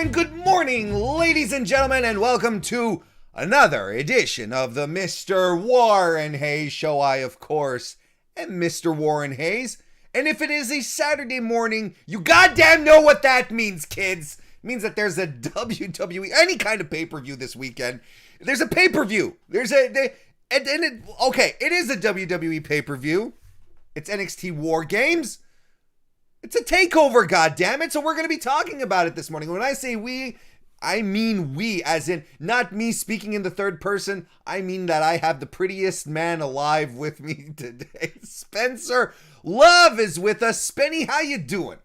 and good morning, ladies and gentlemen, and welcome to another edition of the MrWarrenHayes show. I, of course, am MrWarrenHayes, and if it is a Saturday morning, you goddamn know what that means, kids. It means that there's a WWE, any kind of pay-per-view this weekend. There's a pay-per-view. It is a WWE pay-per-view. It's NXT War Games. It's a takeover, goddammit, so we're going to be talking about it this morning. When I say we, I mean we, as in not me speaking in the third person. I mean that I have the prettiest man alive with me today. Spencer Love is with us. Spenny, how you doing?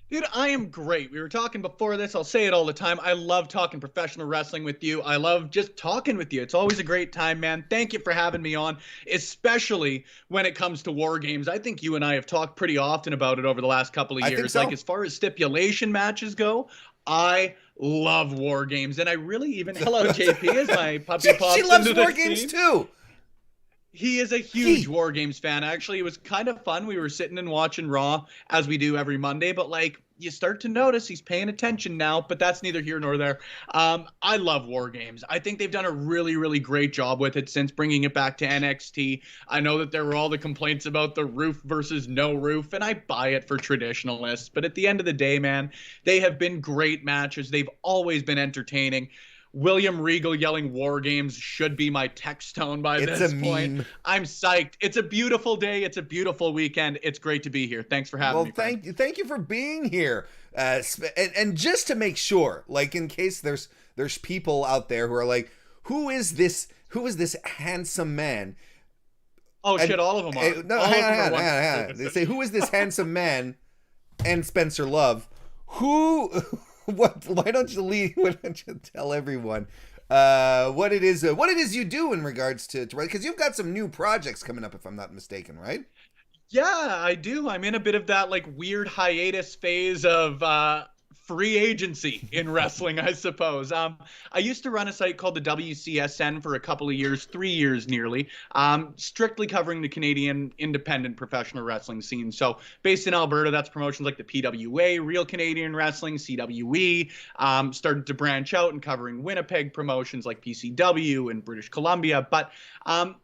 Dude, I am great. We were talking before this. I'll say it all the time. I love talking professional wrestling with you. I love just talking with you. It's always a great time, man. Thank you for having me on, especially when it comes to War Games. I think you and I have talked pretty often about it over the last couple of years. I think so. Like, as far as stipulation matches go, I love War Games. And I really even... Hello, JP, as my puppy pops She loves into War the Games, scene. too. He is a huge War Games fan. Actually, it was kind of fun. We were sitting and watching Raw, as we do every Monday, but like, you start to notice he's paying attention now, but that's neither here nor there. I love War Games. I think they've done a really, really great job with it since bringing it back to NXT. I know that there were all the complaints about the roof versus no roof, and I buy it for traditionalists, but at the end of the day, man, they have been great matches. They've always been entertaining. William Regal yelling War Games should be my text tone by this point. I'm psyched. It's a beautiful day. It's a beautiful weekend. It's great to be here. Thanks for having me. Well, thank you for being here. And just to make sure, like, in case there's people out there who are like, who is this handsome man? Oh, shit, all of them are. No, hang on. They say, who is this handsome man? And Spencer Love. Why don't you tell everyone what it is you do in regards to because you've got some new projects coming up, if I'm not mistaken, right? Yeah, I do. I'm in a bit of that like weird hiatus phase of free agency in wrestling, I suppose. I used to run a site called the WCSN for a couple of years, 3 years nearly, strictly covering the Canadian independent professional wrestling scene. So based in Alberta, that's promotions like the PWA, Real Canadian Wrestling, CWE, started to branch out and covering Winnipeg promotions like PCW and British Columbia. But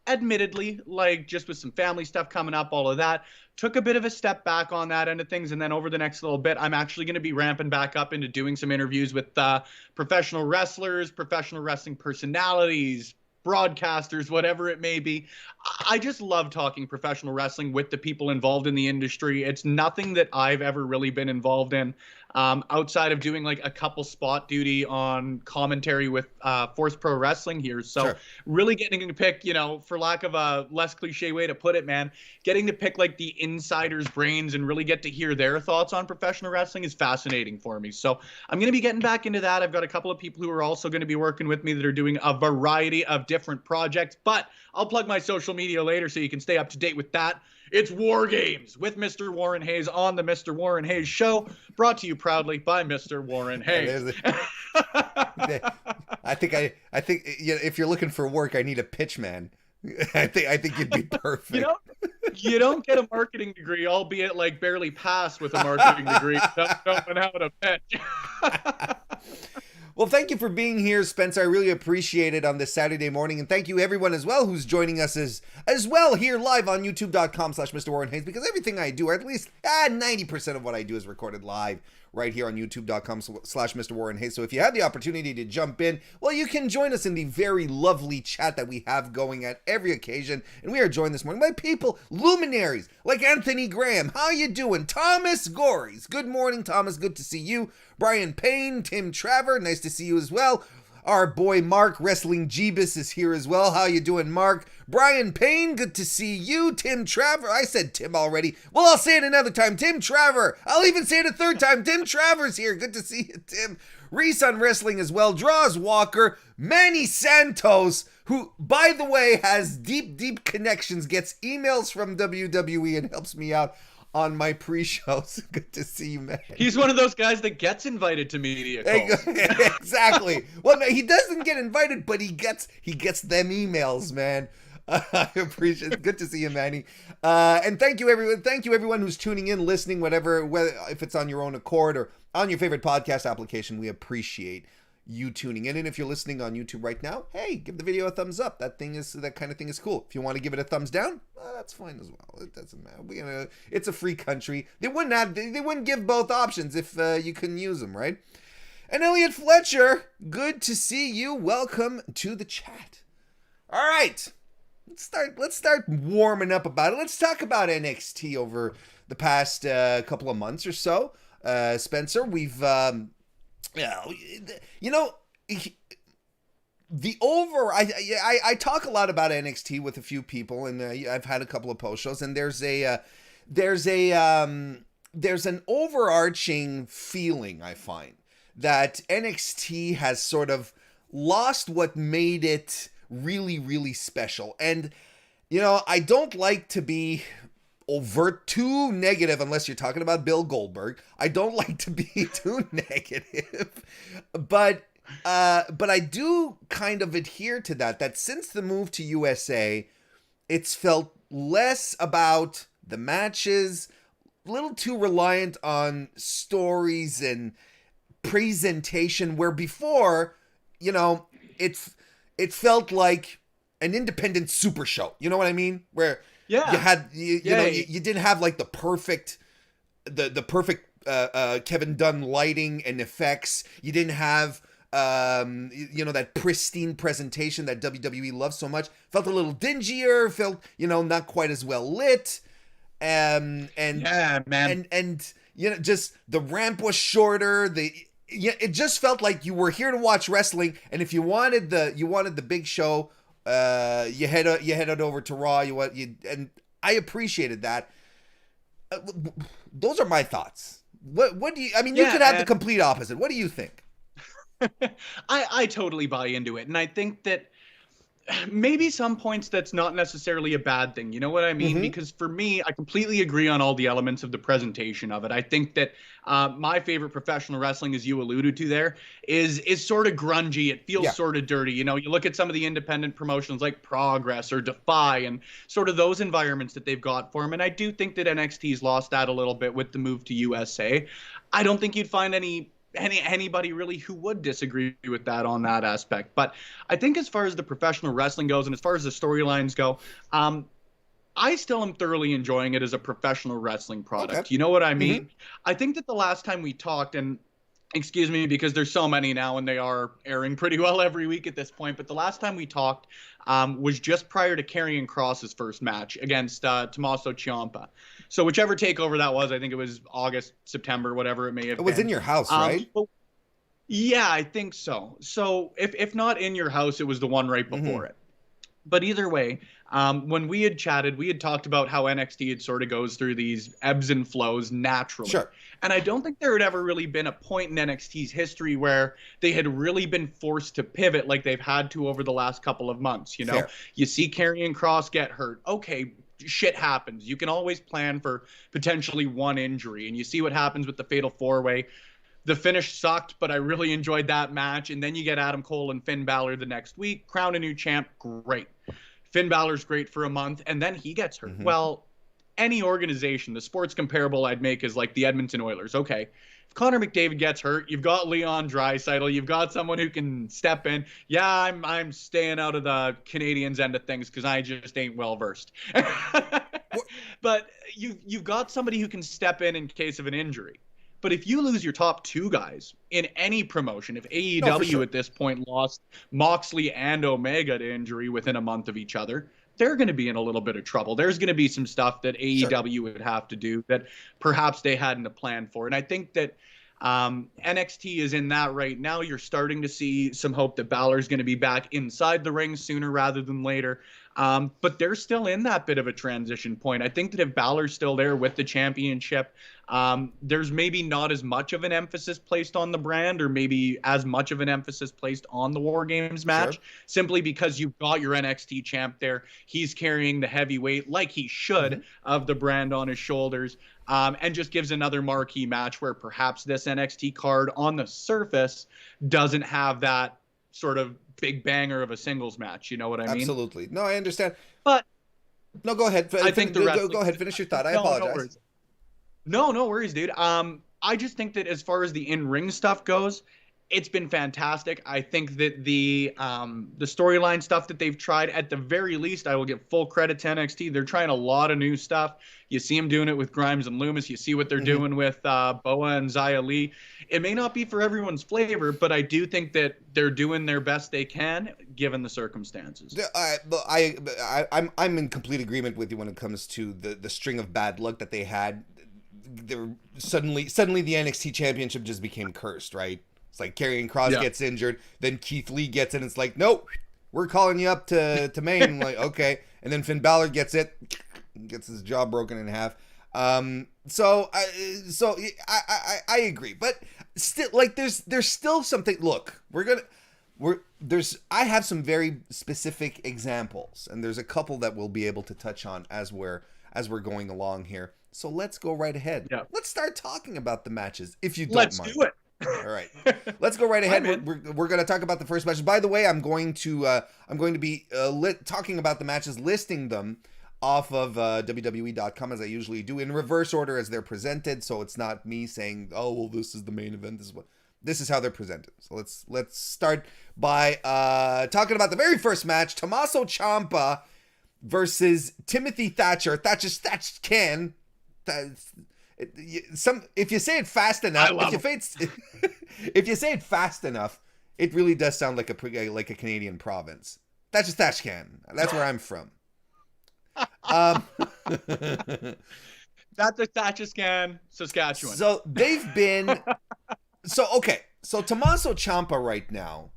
admittedly, like just with some family stuff coming up, all of that, took a bit of a step back on that end of things. And then over the next little bit, I'm actually going to be ramping back up into doing some interviews with professional wrestlers, professional wrestling personalities, broadcasters, whatever it may be. I just love talking professional wrestling with the people involved in the industry. It's nothing that I've ever really been involved in outside of doing like a couple spot duty on commentary with Force Pro Wrestling here. So sure. Really getting to pick, for lack of a less cliche way to put it, man, getting to pick like the insiders' brains and really get to hear their thoughts on professional wrestling is fascinating for me. So I'm going to be getting back into that. I've got a couple of people who are also going to be working with me that are doing a variety of different projects, but I'll plug my social media later so you can stay up to date with that. It's War Games with MrWarrenHayes on the MrWarrenHayes show, brought to you proudly by MrWarrenHayes. I think if you're looking for work, I need a pitch man. I think you'd be perfect. You don't get a marketing degree, albeit like barely pass with a marketing degree. Don't know how to pitch. Well, thank you for being here, Spencer. I really appreciate it on this Saturday morning. And thank you, everyone, as well, who's joining us as well here live on youtube.com/MrWarrenHayes, because everything I do, or at least 90% of what I do, is recorded live right here on youtube.com/MrWarrenHayes. So if you have the opportunity to jump in, well, you can join us in the very lovely chat that we have going at every occasion. And we are joined this morning by people, luminaries, like Anthony Graham. How you doing? Thomas Gories. Good morning, Thomas. Good to see you. Brian Payne, Tim Traver. Nice to see you as well. Our boy Mark, Wrestling Jeebus, is here as well. How you doing, Mark? Brian Payne, good to see you. Tim Traver. I said Tim already. Well, I'll say it another time. Tim Traver. I'll even say it a third time. Tim Traver's here. Good to see you, Tim. Reese on Wrestling as well. Draws Walker. Manny Santos, who, by the way, has deep connections, gets emails from WWE and helps me out on my pre-shows. Good to see you, man. He's one of those guys that gets invited to media calls. Exactly. Well, no, he doesn't get invited, but he gets them emails, man. I appreciate it. Good to see you, Manny. And thank you, everyone. Thank you, everyone who's tuning in, listening, whatever, whether if it's on your own accord or on your favorite podcast application. We appreciate you tuning in. And if you're listening on YouTube right now, hey, give the video a thumbs up. That kind of thing is cool. If you want to give it a thumbs down, that's fine as well. It doesn't matter. It's a free country. They wouldn't give both options if you couldn't use them, right? And Elliot Fletcher, good to see you. Welcome to the chat. All right. Let's start warming up about it. Let's talk about NXT over the past couple of months or so. Spencer, we've I talk a lot about NXT with a few people, and I've had a couple of post shows, and there's an overarching feeling I find that NXT has sort of lost what made it really, really special. And, I don't like to be too negative unless you're talking about Bill Goldberg. I don't like to be too negative. But I do kind of adhere to that since the move to USA, it's felt less about the matches, a little too reliant on stories and presentation, where before, it felt like an independent super show. You know what I mean? Where you had you didn't have like the perfect Kevin Dunn lighting and effects. You didn't have that pristine presentation that WWE loves so much. Felt a little dingier, felt not quite as well lit. And just the ramp was shorter. It just felt like you were here to watch wrestling, and if you wanted the big show, you headed over to Raw. And I appreciated that. Those are my thoughts. What do you? I mean, you could have the complete opposite. What do you think? I totally buy into it, and I think that maybe some points that's not necessarily a bad thing. You know what I mean? Mm-hmm. Because for me, I completely agree on all the elements of the presentation of it. I think that my favorite professional wrestling, as you alluded to there, is sort of grungy. It feels sort of dirty. You look at some of the independent promotions like Progress or Defy and sort of those environments that they've got for them. And I do think that NXT's lost that a little bit with the move to USA. I don't think you'd find anybody really who would disagree with that on that aspect. But I think as far as the professional wrestling goes and as far as the storylines go, I still am thoroughly enjoying it as a professional wrestling product. Okay. You know what I mean? Mm-hmm. I think that the last time we talked, and excuse me, because there's so many now and they are airing pretty well every week at this point, but the last time we talked was just prior to Karrion Kross's first match against Tommaso Ciampa. So whichever takeover that was, I think it was August, September, whatever it may have been. It was in your house, right? Yeah, I think so. So if not in your house, it was the one right before it. But either way, when we had chatted, we had talked about how NXT had sort of goes through these ebbs and flows naturally. Sure. And I don't think there had ever really been a point in NXT's history where they had really been forced to pivot like they've had to over the last couple of months. Fair. You see Karrion Kross get hurt. Okay, shit happens. You can always plan for potentially one injury. And you see what happens with the Fatal 4-Way. The finish sucked, but I really enjoyed that match. And then you get Adam Cole and Finn Balor the next week. Crown a new champ. Great. Finn Balor's great for a month, and then he gets hurt. Mm-hmm. Well, any organization, the sports comparable I'd make is like the Edmonton Oilers. Okay, if Connor McDavid gets hurt, you've got Leon Draisaitl, you've got someone who can step in. Yeah, I'm staying out of the Canadians' end of things because I just ain't well versed. But you've got somebody who can step in case of an injury. But if you lose your top two guys in any promotion, if AEW at this point lost Moxley and Omega to injury within a month of each other, they're going to be in a little bit of trouble. There's going to be some stuff that AEW would have to do that perhaps they hadn't planned for. And I think that NXT is in that right now. You're starting to see some hope that Balor's going to be back inside the ring sooner rather than later. But they're still in that bit of a transition point. I think that if Balor's still there with the championship, there's maybe not as much of an emphasis placed on the brand or maybe as much of an emphasis placed on the War Games match, simply because you've got your NXT champ there. He's carrying the heavyweight like he should of the brand on his shoulders, and just gives another marquee match where perhaps this NXT card on the surface doesn't have that sort of big banger of a singles match. You know what I mean? Absolutely. No, I understand. But no, go ahead. I think the wrestling, go ahead. Finish your thought. I no, apologize. No worries, dude. I just think that as far as the in-ring stuff goes, it's been fantastic. I think that the storyline stuff that they've tried, at the very least, I will give full credit to NXT. They're trying a lot of new stuff. You see them doing it with Grimes and Loomis. You see what they're doing with Boa and Xia Li. It may not be for everyone's flavor, but I do think that they're doing their best they can, given the circumstances. I'm in complete agreement with you when it comes to the string of bad luck that they had. Suddenly the NXT championship just became cursed, right? It's like Karrion Kross gets injured, then Keith Lee gets it, and it's like, nope, we're calling you up to Maine. I'm like, okay. And then Finn Balor gets it, gets his jaw broken in half. So I agree, but still, like, there's still something. Look, I have some very specific examples, and there's a couple that we'll be able to touch on as we're going along here. So let's go right ahead. Yeah. Let's start talking about the matches, if you don't mind. Let's do it. All right, let's go right ahead. We're going to talk about the first match. By the way, I'm going to be talking about the matches, listing them off of WWE.com as I usually do, in reverse order as they're presented. So it's not me saying, "Oh, well, this is the main event. This is how they're presented." So let's start by talking about the very first match: Tommaso Ciampa versus Timothy Thatcher. Thatch can. If you say it fast enough, if you say it fast enough, it really does sound like a Canadian province. Thatch can. That's where I'm from. That's a Thatcherscan, Saskatchewan. So they've been. Okay. So Tommaso Ciampa right now.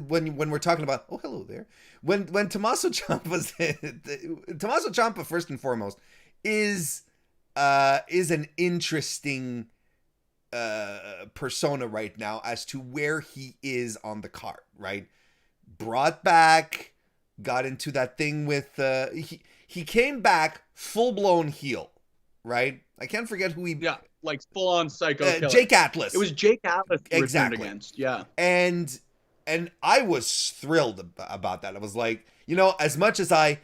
When we're talking about, oh, hello there. When Tommaso Ciampa first and foremost is an interesting persona right now as to where he is on the card, right? Brought back, got into that thing with he came back full-blown heel, right? I can't forget who he... Yeah, like full-on psycho killer. Jake Atlas. It was Jake Atlas exactly. Against, yeah. And I was thrilled about that. I was like, as much as I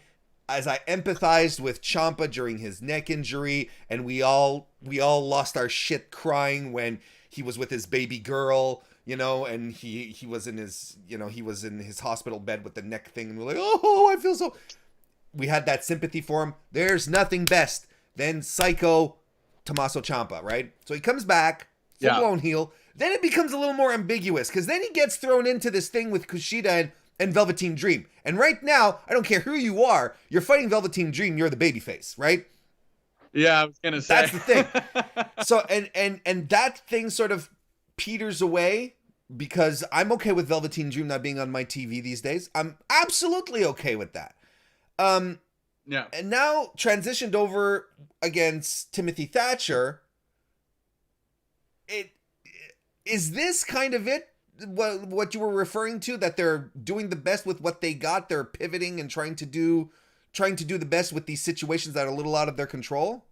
empathized with Champa during his neck injury, and we all lost our shit crying when he was with his baby girl, and he was in his hospital bed with the neck thing, and we're like, oh, I feel so. We had that sympathy for him. There's nothing best than psycho Tommaso Ciampa, right? So he comes back, full-blown heel. Then it becomes a little more ambiguous, because then he gets thrown into this thing with Kushida and Velveteen Dream. And right now, I don't care who you are, you're fighting Velveteen Dream, you're the babyface, right? Yeah, I was going to say. That's the thing. So, and that thing sort of peters away, because I'm okay with Velveteen Dream not being on my TV these days. I'm absolutely okay with that. Yeah. And now transitioned over against Timothy Thatcher. Is this kind of it? What you were referring to, that they're doing the best with what they got, they're pivoting and trying to do the best with these situations that are a little out of their control?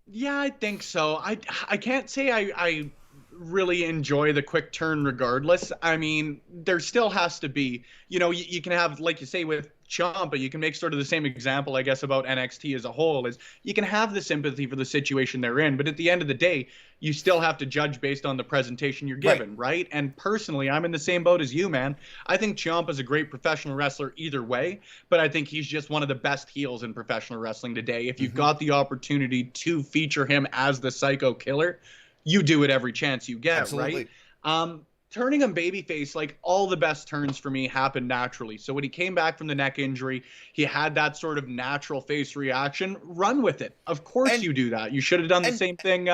Yeah, I think so. I can't say I really enjoy the quick turn regardless. I mean, there still has to be, you can have, like you say with Ciampa, you can make sort of the same example, I guess, about NXT as a whole, is you can have the sympathy for the situation they're in, but at the end of the day, you still have to judge based on the presentation you're given, right? And personally, I'm in the same boat as you, man. I think Ciampa's a great professional wrestler either way, but I think he's just one of the best heels in professional wrestling today. If you've got the opportunity to feature him as the psycho killer, you do it every chance you get. Absolutely. Right? Turning him babyface, like, all the best turns for me happened naturally. So when he came back from the neck injury, he had that sort of natural face reaction. Run with it. Of course you do that. You should have done the same thing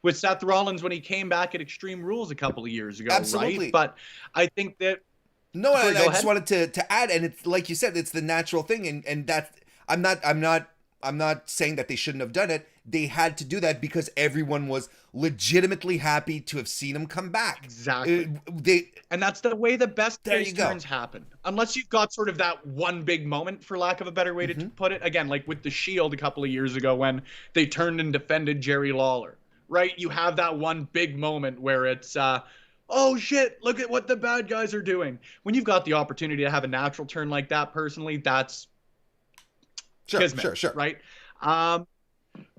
with Seth Rollins when he came back at Extreme Rules a couple of years ago, right? But I think that... No, I just wanted to add, and it's like you said, it's the natural thing, and that I'm not saying that they shouldn't have done it. They had to do that because everyone was legitimately happy to have seen him come back. Exactly. And that's the way the best face turns happen. Unless you've got sort of that one big moment, for lack of a better way to put it. Again, like with the Shield a couple of years ago when they turned and defended Jerry Lawler, right? You have that one big moment where it's, oh shit, look at what the bad guys are doing. When you've got the opportunity to have a natural turn like that, personally, that's kismet, Sure. right?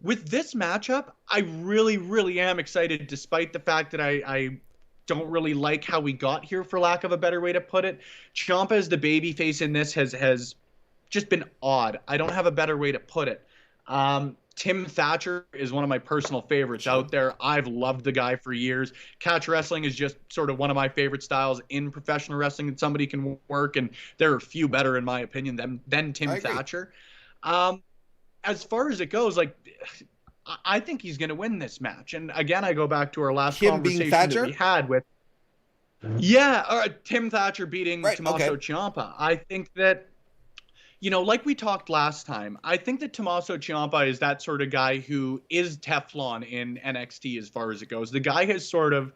With this matchup, I really, really am excited, despite the fact that I don't really like how we got here, for lack of a better way to put it. Champa as the babyface in this has just been odd. I don't have a better way to put it. Tim Thatcher is one of my personal favorites out there. I've loved the guy for years. Catch wrestling is just sort of one of my favorite styles in professional wrestling that somebody can work, and there are few better, in my opinion, than Tim Thatcher. As far as it goes, like, I think he's going to win this match. And again, I go back to our last conversation that we had with, Tim Thatcher beating Tommaso Ciampa. I think that, like we talked last time, I think that Tommaso Ciampa is that sort of guy who is Teflon in NXT as far as it goes. The guy has sort of,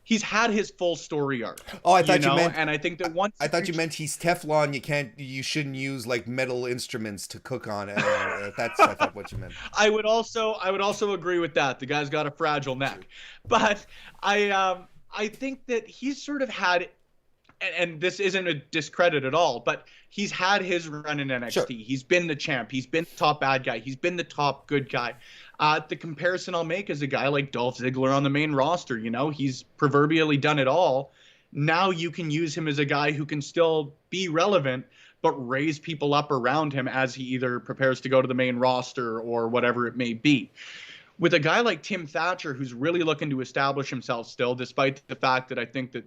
he's had his full story arc. Oh, I thought you meant, and I think that once I thought you meant he's Teflon. You shouldn't use like metal instruments to cook on. That's I thought what you meant. I would also agree with that. The guy's got a fragile neck, but I think that he's sort of had, and this isn't a discredit at all, but he's had his run in NXT. Sure. He's been the champ. He's been the top bad guy. He's been the top good guy. The comparison I'll make is a guy like Dolph Ziggler on the main roster. He's proverbially done it all. Now you can use him as a guy who can still be relevant, but raise people up around him as he either prepares to go to the main roster or whatever it may be. With a guy like Tim Thatcher, who's really looking to establish himself still, despite the fact that I think that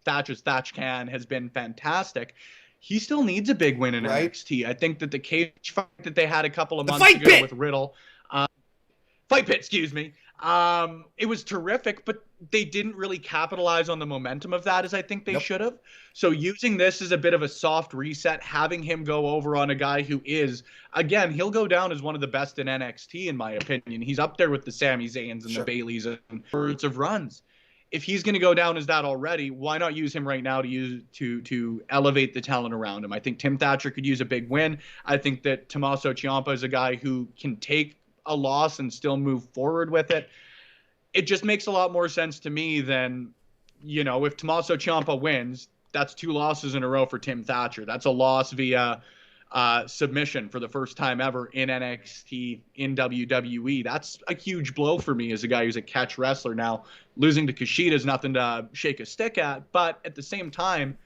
Thatcher's Thatch Can has been fantastic, he still needs a big win in NXT. I think that the cage fight that they had a couple of months ago with Riddle, Fight Pit, excuse me. It was terrific, but they didn't really capitalize on the momentum of that as I think they should have. So using this as a bit of a soft reset, having him go over on a guy who is, again, he'll go down as one of the best in NXT, in my opinion. He's up there with the Sami Zayns and the Baileys and birds of runs. If he's going to go down as that already, why not use him right now to elevate the talent around him? I think Tim Thatcher could use a big win. I think that Tommaso Ciampa is a guy who can take a loss and still move forward with it. It just makes a lot more sense to me than, if Tommaso Ciampa wins, that's 2 losses in a row for Tim Thatcher. That's a loss via submission for the first time ever in NXT, in WWE. That's a huge blow for me as a guy who's a catch wrestler. Now, losing to Kushida is nothing to shake a stick at, but at the same time,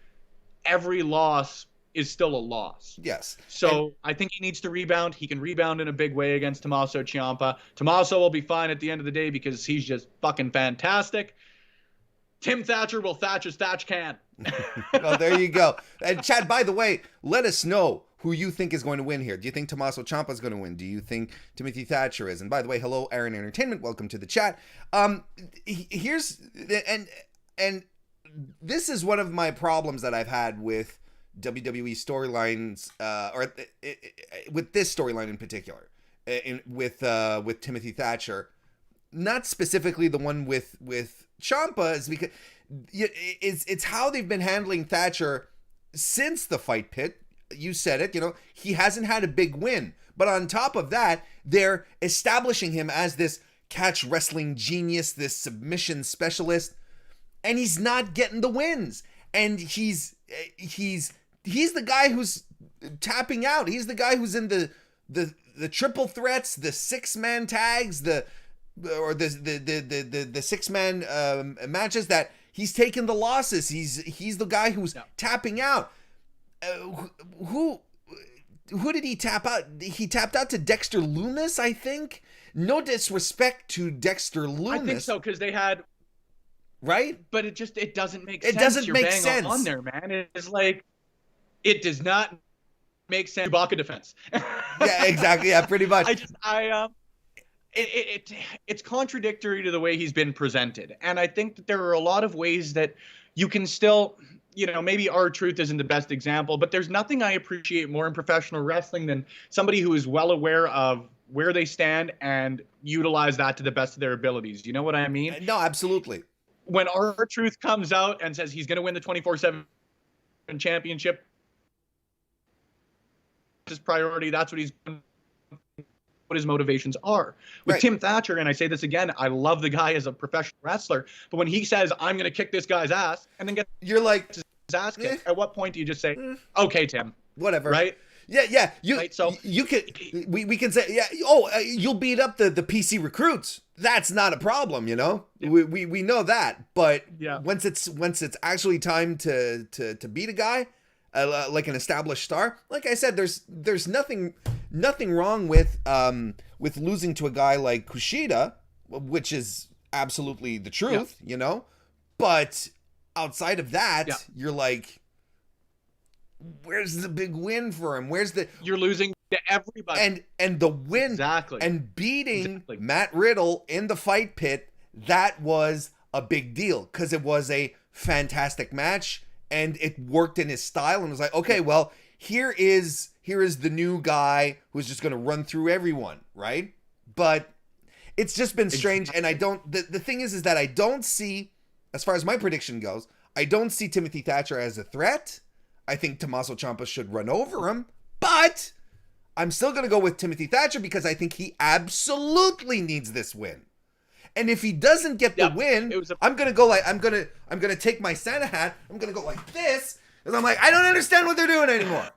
every loss is still a loss. Yes. So I think he needs to rebound. He can rebound in a big way against Tommaso Ciampa. Tommaso will be fine at the end of the day because he's just fucking fantastic. Tim Thatcher will thatch as Thatch can. Well, there you go. And Chad, by the way, let us know who you think is going to win here. Do you think Tommaso Ciampa is going to win? Do you think Timothy Thatcher is? And by the way, hello, Aaron Entertainment. Welcome to the chat. Here's and this is one of my problems that I've had with WWE storylines, or with this storyline in particular, with Timothy Thatcher, not specifically the one with Champa, is because it's how they've been handling Thatcher since the Fight Pit. You said it, he hasn't had a big win, but on top of that, they're establishing him as this catch wrestling genius, this submission specialist, and he's not getting the wins, and he's the guy who's tapping out. He's the guy who's in the triple threats, the 6-man tags, the 6-man matches that he's taking the losses. He's the guy who's tapping out. Who did he tap out? He tapped out to Dexter Lumis, I think. No disrespect to Dexter Lumis. I think so, because they had. Right? But it doesn't make sense. It doesn't You're make bang sense. on there, man. It's like, it does not make sense. Chewbacca defense. Yeah, exactly. Yeah, pretty much. It's contradictory to the way he's been presented. And I think that there are a lot of ways that you can still, maybe R-Truth isn't the best example, but there's nothing I appreciate more in professional wrestling than somebody who is well aware of where they stand and utilize that to the best of their abilities. You know what I mean? No, absolutely. When R-Truth comes out and says he's going to win the 24/7 championship, his priority, that's what he's his motivations are. With Tim Thatcher, and I say this again, I love the guy as a professional wrestler, but when he says, I'm going to kick this guy's ass, and then you're like, his ass kicked, at what point do you just say, okay, Tim, whatever, right? Yeah. Right? So you could, we can say, you'll beat up the PC recruits. That's not a problem, you know. Yeah. We know that, but once it's actually time to beat a guy, like an established star, like I said, there's nothing wrong with losing to a guy like Kushida, which is absolutely the truth, you know. But outside of that, you're like, where's the big win for him? You're losing to everybody. And the win and beating Matt Riddle in the fight pit, that was a big deal because it was a fantastic match and it worked in his style and was like, okay, well, here is the new guy who's just going to run through everyone, right? But it's just been strange, and I don't, the thing is that I don't see, as far as my prediction goes, I don't see Timothy Thatcher as a threat. I think Tommaso Ciampa should run over him, but I'm still going to go with Timothy Thatcher because I think he absolutely needs this win. And if he doesn't get the win, I'm going to go like, I'm going to take my Santa hat, I'm going to go like this, and I'm like, I don't understand what they're doing anymore.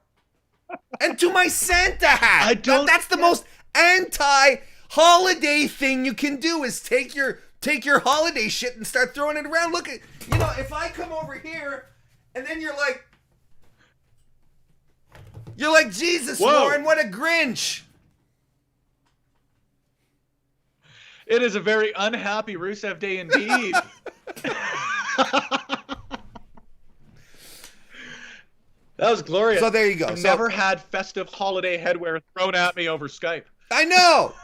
And to my Santa hat. That's the most anti-holiday thing you can do is take your holiday shit and start throwing it around. Look at, you know, if I come over here and then you're like, Jesus, Warren, what a Grinch. It is a very unhappy Rusev Day indeed. That was glorious. So there you go. I've never had festive holiday headwear thrown at me over Skype. I know.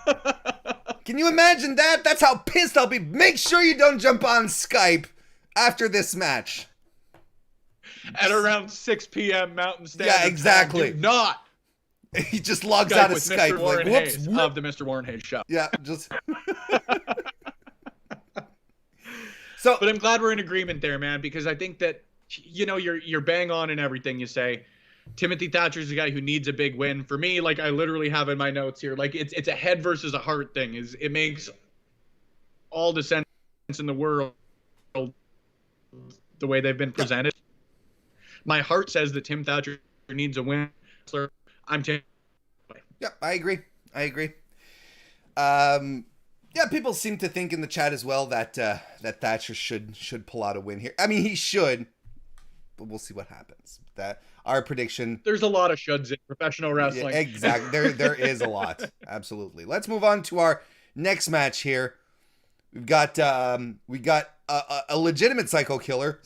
Can you imagine that? That's how pissed I'll be. Make sure you don't jump on Skype after this match. At around 6 p.m. Mountain Standard Yeah, exactly. Time. Do not. He just logs Skype out of with Skype. Mr. Warren like, Hayes whoops. of the Mr. Warren Hayes show. Yeah, just. So, but I'm glad we're in agreement there, man, because I think that, you know, you're bang on in everything you say. Timothy Thatcher's the guy who needs a big win. For me, like I literally have in my notes here, like it's a head versus a heart thing. It makes all the sense in the world the way they've been presented. My heart says that Tim Thatcher needs a win. I'm Tim. Yeah, I agree. Yeah, people seem to think in the chat as well that that Thatcher should pull out a win here. I mean, he should, but we'll see what happens. That our prediction. There's a lot of shoulds in professional wrestling. Yeah, exactly. There is a lot. Absolutely. Let's move on to our next match here. We've got a legitimate psycho killer,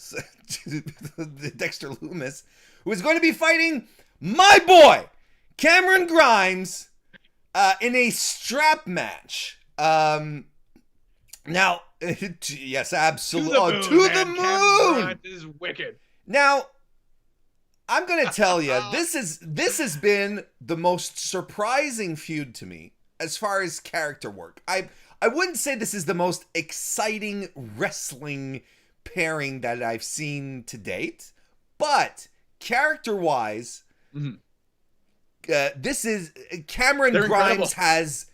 Dexter Lumis, who is going to be fighting my boy Cameron Grimes in a strap match. Now, yes, absolutely. To the moon. Cameron Grimes is wicked. Now, I'm gonna tell you, this has been the most surprising feud to me as far as character work. I wouldn't say this is the most exciting wrestling pairing that I've seen to date, but character-wise, this is Cameron Grimes has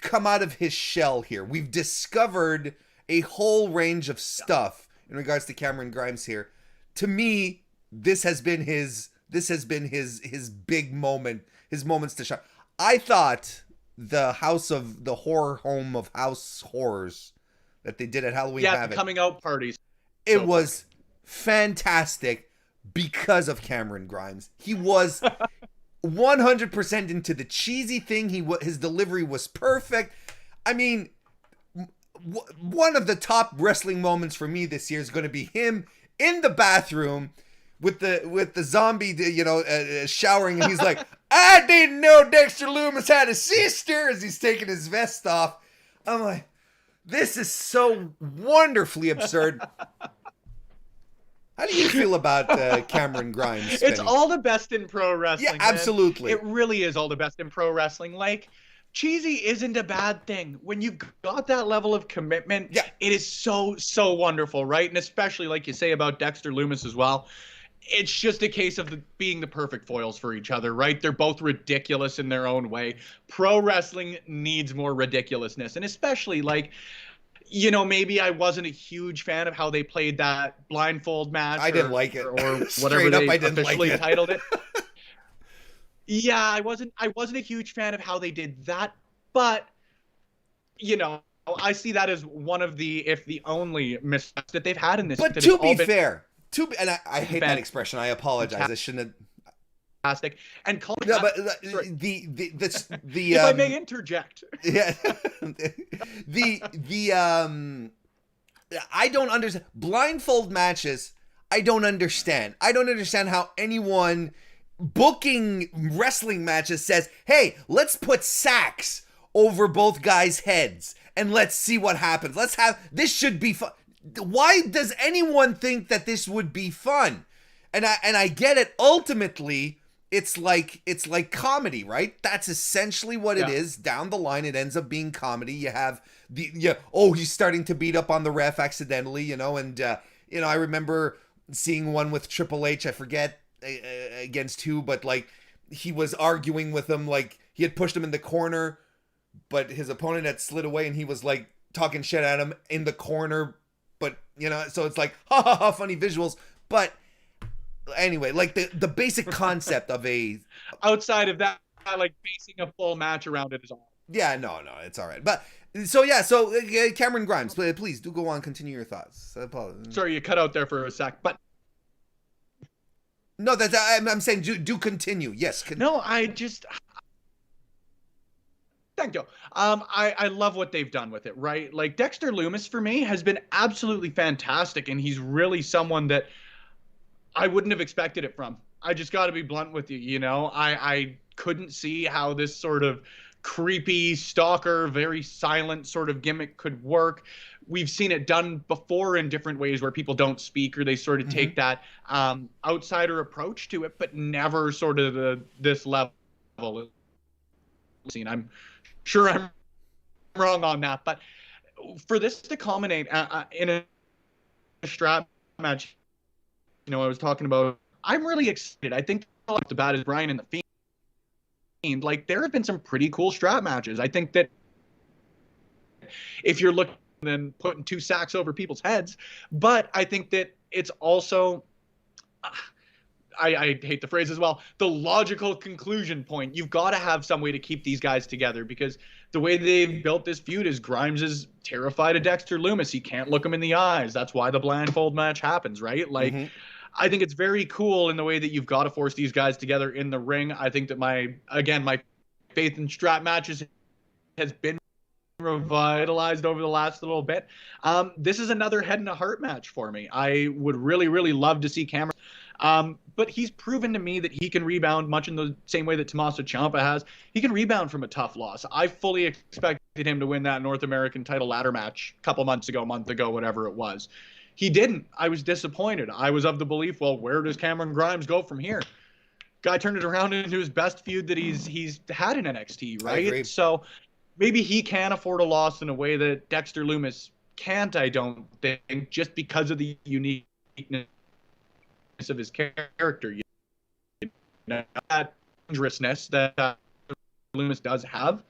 come out of his shell here. We've discovered a whole range of stuff in regards to Cameron Grimes here. To me, this has been his big moment, his moments to shine. I thought the horror home of house horrors that they did at Halloween Havoc, the coming out parties. It was fantastic because of Cameron Grimes. He was 100% into the cheesy thing. His delivery was perfect. I mean, one of the top wrestling moments for me this year is going to be him in the bathroom with the zombie, showering, and he's like, I didn't know Dexter Lumis had a sister, as he's taking his vest off. I'm like, this is so wonderfully absurd. How do you feel about Cameron Grimes? It's all the best in pro wrestling. Yeah, absolutely. Man. It really is all the best in pro wrestling. Like, cheesy isn't a bad thing. When you've got that level of commitment, it is so wonderful, right? And especially like you say about Dexter Lumis as well. it's just a case of being the perfect foils for each other, right? They're both ridiculous in their own way. Pro wrestling needs more ridiculousness, and especially like, you know, maybe I wasn't a huge fan of how they played that blindfold match. I didn't like it, or whatever they officially titled it. Yeah, I wasn't a huge fan of how they did that, but you know, I see that as one of the, if the only missteps that they've had in this. But to be fair, and I hate that expression. I apologize. I shouldn't have. Fantastic. And no, but the if I may interject. Yeah. I don't understand blindfold matches. I don't understand. I don't understand how anyone booking wrestling matches says, "Hey, let's put sacks over both guys' heads and let's see what happens. Let's have this should be fun." Why does anyone think that this would be fun? And I get it. Ultimately, it's like comedy, right? That's essentially what it is. Down the line, it ends up being comedy. You have he's starting to beat up on the ref accidentally, you know, and I remember seeing one with Triple H. I forget against who, but like he was arguing with him, like he had pushed him in the corner, but his opponent had slid away, and he was like talking shit at him in the corner. But you know, so it's like ha ha ha, funny visuals. But anyway, like the basic concept of a outside of that, like basing a full match around it is all. Yeah, no, it's all right. But so Cameron Grimes, please do go on, continue your thoughts. Sorry, you cut out there for a sec, but no, that's I'm saying do continue. Yes. No, thank you. I love what they've done with it, right? Like Dexter Lumis for me has been absolutely fantastic, and he's really someone that I wouldn't have expected it from. I just got to be blunt with you, you know. I couldn't see how this sort of creepy stalker, very silent sort of gimmick could work. We've seen it done before in different ways where people don't speak, or they sort of take that outsider approach to it, but never sort of this level. I'm sure I'm wrong on that, but for this to culminate in a strap match, you know, I was talking about, I'm really excited. I think off the bat is Brian and the Fiend. Like, there have been some pretty cool strap matches. I think that if you're looking and putting two sacks over people's heads, but I think that it's also, I hate the phrase as well, the logical conclusion point. You've got to have some way to keep these guys together, because the way they've built this feud is Grimes is terrified of Dexter Lumis. He can't look him in the eyes. That's why the blindfold match happens, right? Like, I think it's very cool in the way that you've got to force these guys together in the ring. I think that my faith in strap matches has been revitalized over the last little bit. This is another head and a heart match for me. I would really, really love to see Cameron. But he's proven to me that he can rebound much in the same way that Tommaso Ciampa has. He can rebound from a tough loss. I fully expected him to win that North American title ladder match a month ago, whatever it was. He didn't. I was disappointed. I was of the belief, well, where does Cameron Grimes go from here? Guy turned it around into his best feud that he's had in NXT, right? So maybe he can afford a loss in a way that Dexter Lumis can't, I don't think, just because of the uniqueness of his character. You know, that dangerousness that Lumis does have,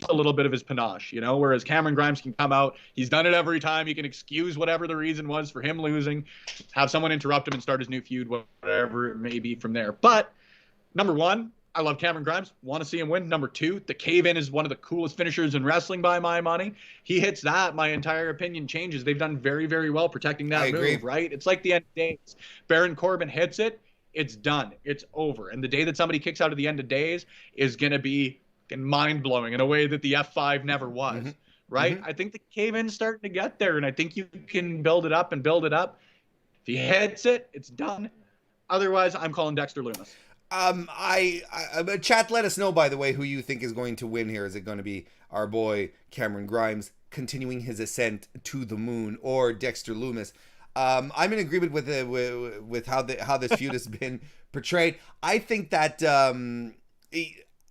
a little bit of his panache, you know, whereas Cameron Grimes can come out, he's done it every time, he can excuse whatever the reason was for him losing, have someone interrupt him and start his new feud, whatever it may be from there. But number one, I love Cameron Grimes, want to see him win. Number two, the cave-in is one of the coolest finishers in wrestling by my money. He hits that, my entire opinion changes. They've done very, very well protecting that move, right? It's like the end of days. Baron Corbin hits it, it's done, it's over. And the day that somebody kicks out of the end of days is going to be mind-blowing in a way that the F5 never was, right? I think the cave-in's starting to get there, and I think you can build it up and build it up. If he hits it, it's done. Otherwise, I'm calling Dexter Lumis. Chat, let us know, by the way, who you think is going to win here. Is it going to be our boy Cameron Grimes continuing his ascent to the moon, or Dexter Lumis? I'm in agreement with how this feud has been portrayed. I think that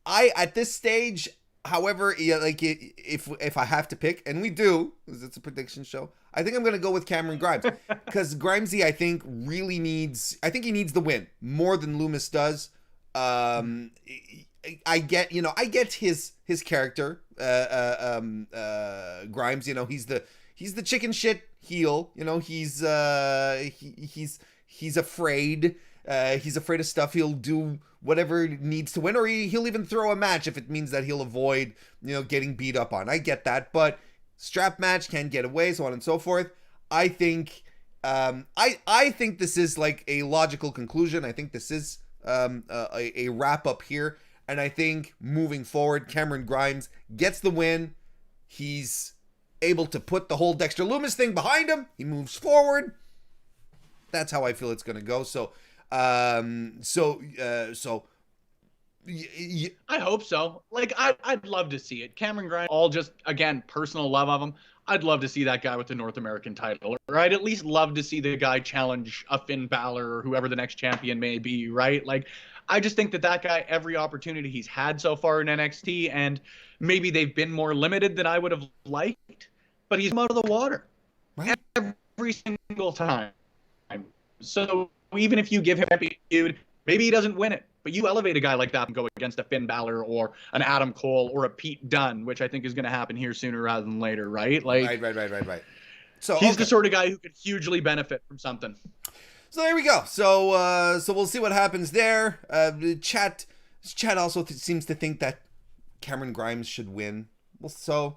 at this stage, However, yeah, like if I have to pick, and we do, because it's a prediction show, I think I'm gonna go with Cameron Grimes, because Grimesy, I think he needs the win more than Loomis does. I get his character, Grimes. You know, he's the chicken shit heel. You know, he's afraid. He's afraid of stuff. He'll do whatever needs to win, or he'll even throw a match if it means that he'll avoid, getting beat up on. I get that, but strap match can get away, so on and so forth. I think, I think this is like a logical conclusion. I think this is a wrap up here, and I think moving forward, Cameron Grimes gets the win. He's able to put the whole Dexter Loomis thing behind him. He moves forward. That's how I feel it's going to go. So. I hope so. Like, I'd love to see it. Cameron Grimes, all just, again, personal love of him. I'd love to see that guy with the North American title, or I'd at least love to see the guy challenge a Finn Balor or whoever the next champion may be, right? Like, I just think that guy, every opportunity he's had so far in NXT, and maybe they've been more limited than I would have liked, but he's out of the water. Right. Every single time. So even if you give him a feud, maybe he doesn't win it, but you elevate a guy like that and go against a Finn Balor or an Adam Cole or a Pete Dunne, which I think is going to happen here sooner rather than later, right? Like, right. So he's the sort of guy who could hugely benefit from something. So there we go. So we'll see what happens there. The chat also seems to think that Cameron Grimes should win. So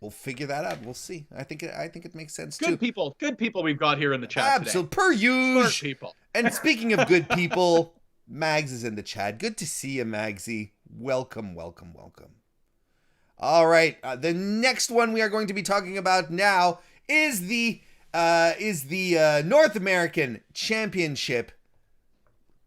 we'll figure that out. We'll see. I think it makes sense too. Good people we've got here in the chat today. Absolutely, per usual. Smart people. And speaking of good people, Mags is in the chat. Good to see you, Magsy. Welcome. All right, the next one we are going to be talking about now is the North American Championship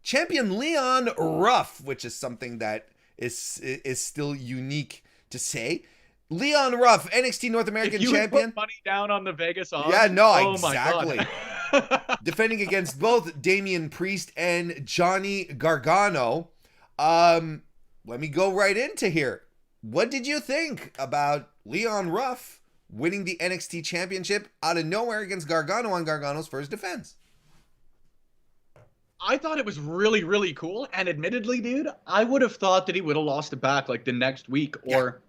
champion Leon Ruff, which is something that is still unique to say. Leon Ruff, NXT North American champion. Put money down on the Vegas odds. Yeah, no, oh exactly. My God. Defending against both Damian Priest and Johnny Gargano. Let me go right into here. What did you think about Leon Ruff winning the NXT Championship out of nowhere against Gargano on Gargano's first defense? I thought it was really, really cool. And admittedly, dude, I would have thought that he would have lost it back like the next week, or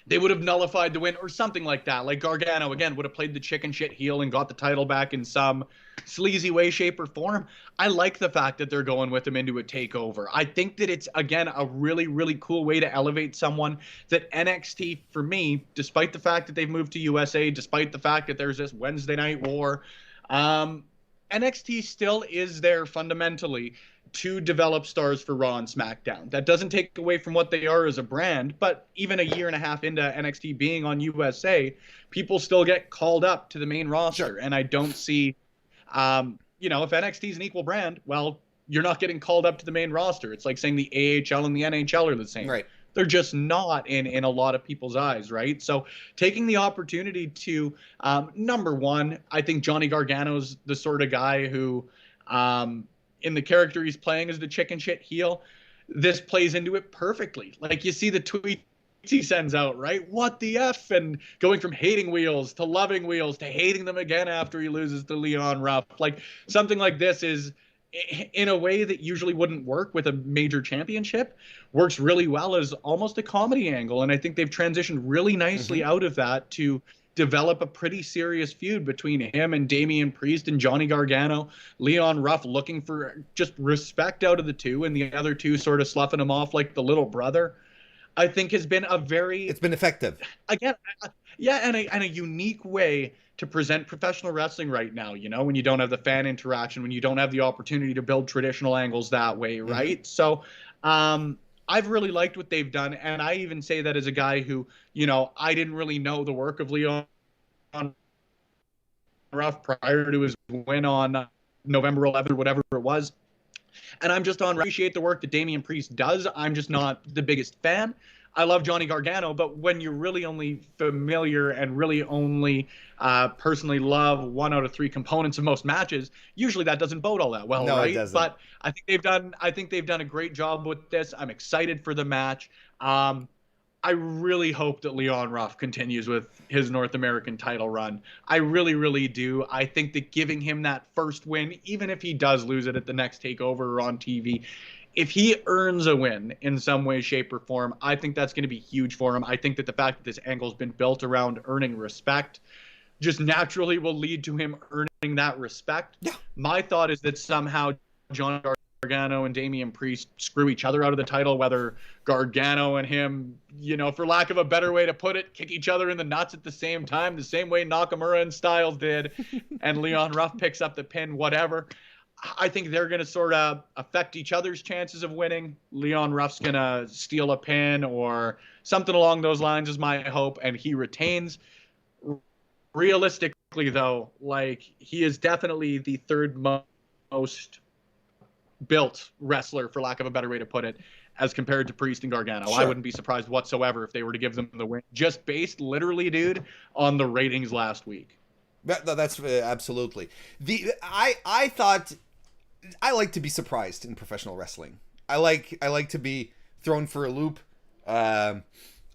they would have nullified the win or something like that. Like Gargano, again, would have played the chicken shit heel and got the title back in some sleazy way, shape, or form. I like the fact that they're going with him into a takeover. I think that it's, again, a really, really cool way to elevate someone that NXT, for me, despite the fact that they've moved to USA, despite the fact that there's this Wednesday Night War, NXT still is there fundamentally to develop stars for Raw and SmackDown. That doesn't take away from what they are as a brand, but even a year and a half into NXT being on USA, people still get called up to the main roster. Sure. And I don't see, if NXT is an equal brand, well, you're not getting called up to the main roster. It's like saying the AHL and the NHL are the same. Right. They're just not in a lot of people's eyes, right? So taking the opportunity to, number one, I think Johnny Gargano's the sort of guy who, in the character he's playing as the chicken shit heel, this plays into it perfectly. Like, you see the tweets he sends out, right? What the F? And going from hating Wheels to loving Wheels to hating them again after he loses to Leon Ruff. Like, something like this is, in a way that usually wouldn't work with a major championship, works really well as almost a comedy angle. And I think they've transitioned really nicely out of that to develop a pretty serious feud between him and Damian Priest and Johnny Gargano. Leon Ruff looking for just respect out of the two, and the other two sort of sloughing him off like the little brother, I think has been it's been effective. Again, and a unique way to present professional wrestling right now, when you don't have the fan interaction, when you don't have the opportunity to build traditional angles that way, right? So I've really liked what they've done, and I even say that as a guy who, I didn't really know the work of Leon Ruff prior to his win on November 11th or whatever it was. And I'm just appreciate the work that Damian Priest does. I'm just not the biggest fan. I love Johnny Gargano, but when you're really only familiar and really only personally love 1 out of 3 components of most matches, usually that doesn't bode all that well, No, right? it doesn't. But I think they've done a great job with this. I'm excited for the match. I really hope that Leon Ruff continues with his North American title run. I really, really do. I think that giving him that first win, even if he does lose it at the next takeover or on TV, if he earns a win in some way, shape, or form, I think that's going to be huge for him. I think that the fact that this angle's been built around earning respect just naturally will lead to him earning that respect. Yeah. My thought is that somehow Johnny Gargano and Damian Priest screw each other out of the title, whether Gargano and him, for lack of a better way to put it, kick each other in the nuts at the same time, the same way Nakamura and Styles did, and Leon Ruff picks up the pin, whatever. I think they're going to sort of affect each other's chances of winning. Leon Ruff's going to steal a pin or something along those lines is my hope, and he retains. Realistically, though, he is definitely the third most built wrestler, for lack of a better way to put it, as compared to Priest and Gargano. Sure. I wouldn't be surprised whatsoever if they were to give them the win, just based literally, dude, on the ratings last week. That's absolutely. I thought I like to be surprised in professional wrestling. I like to be thrown for a loop. I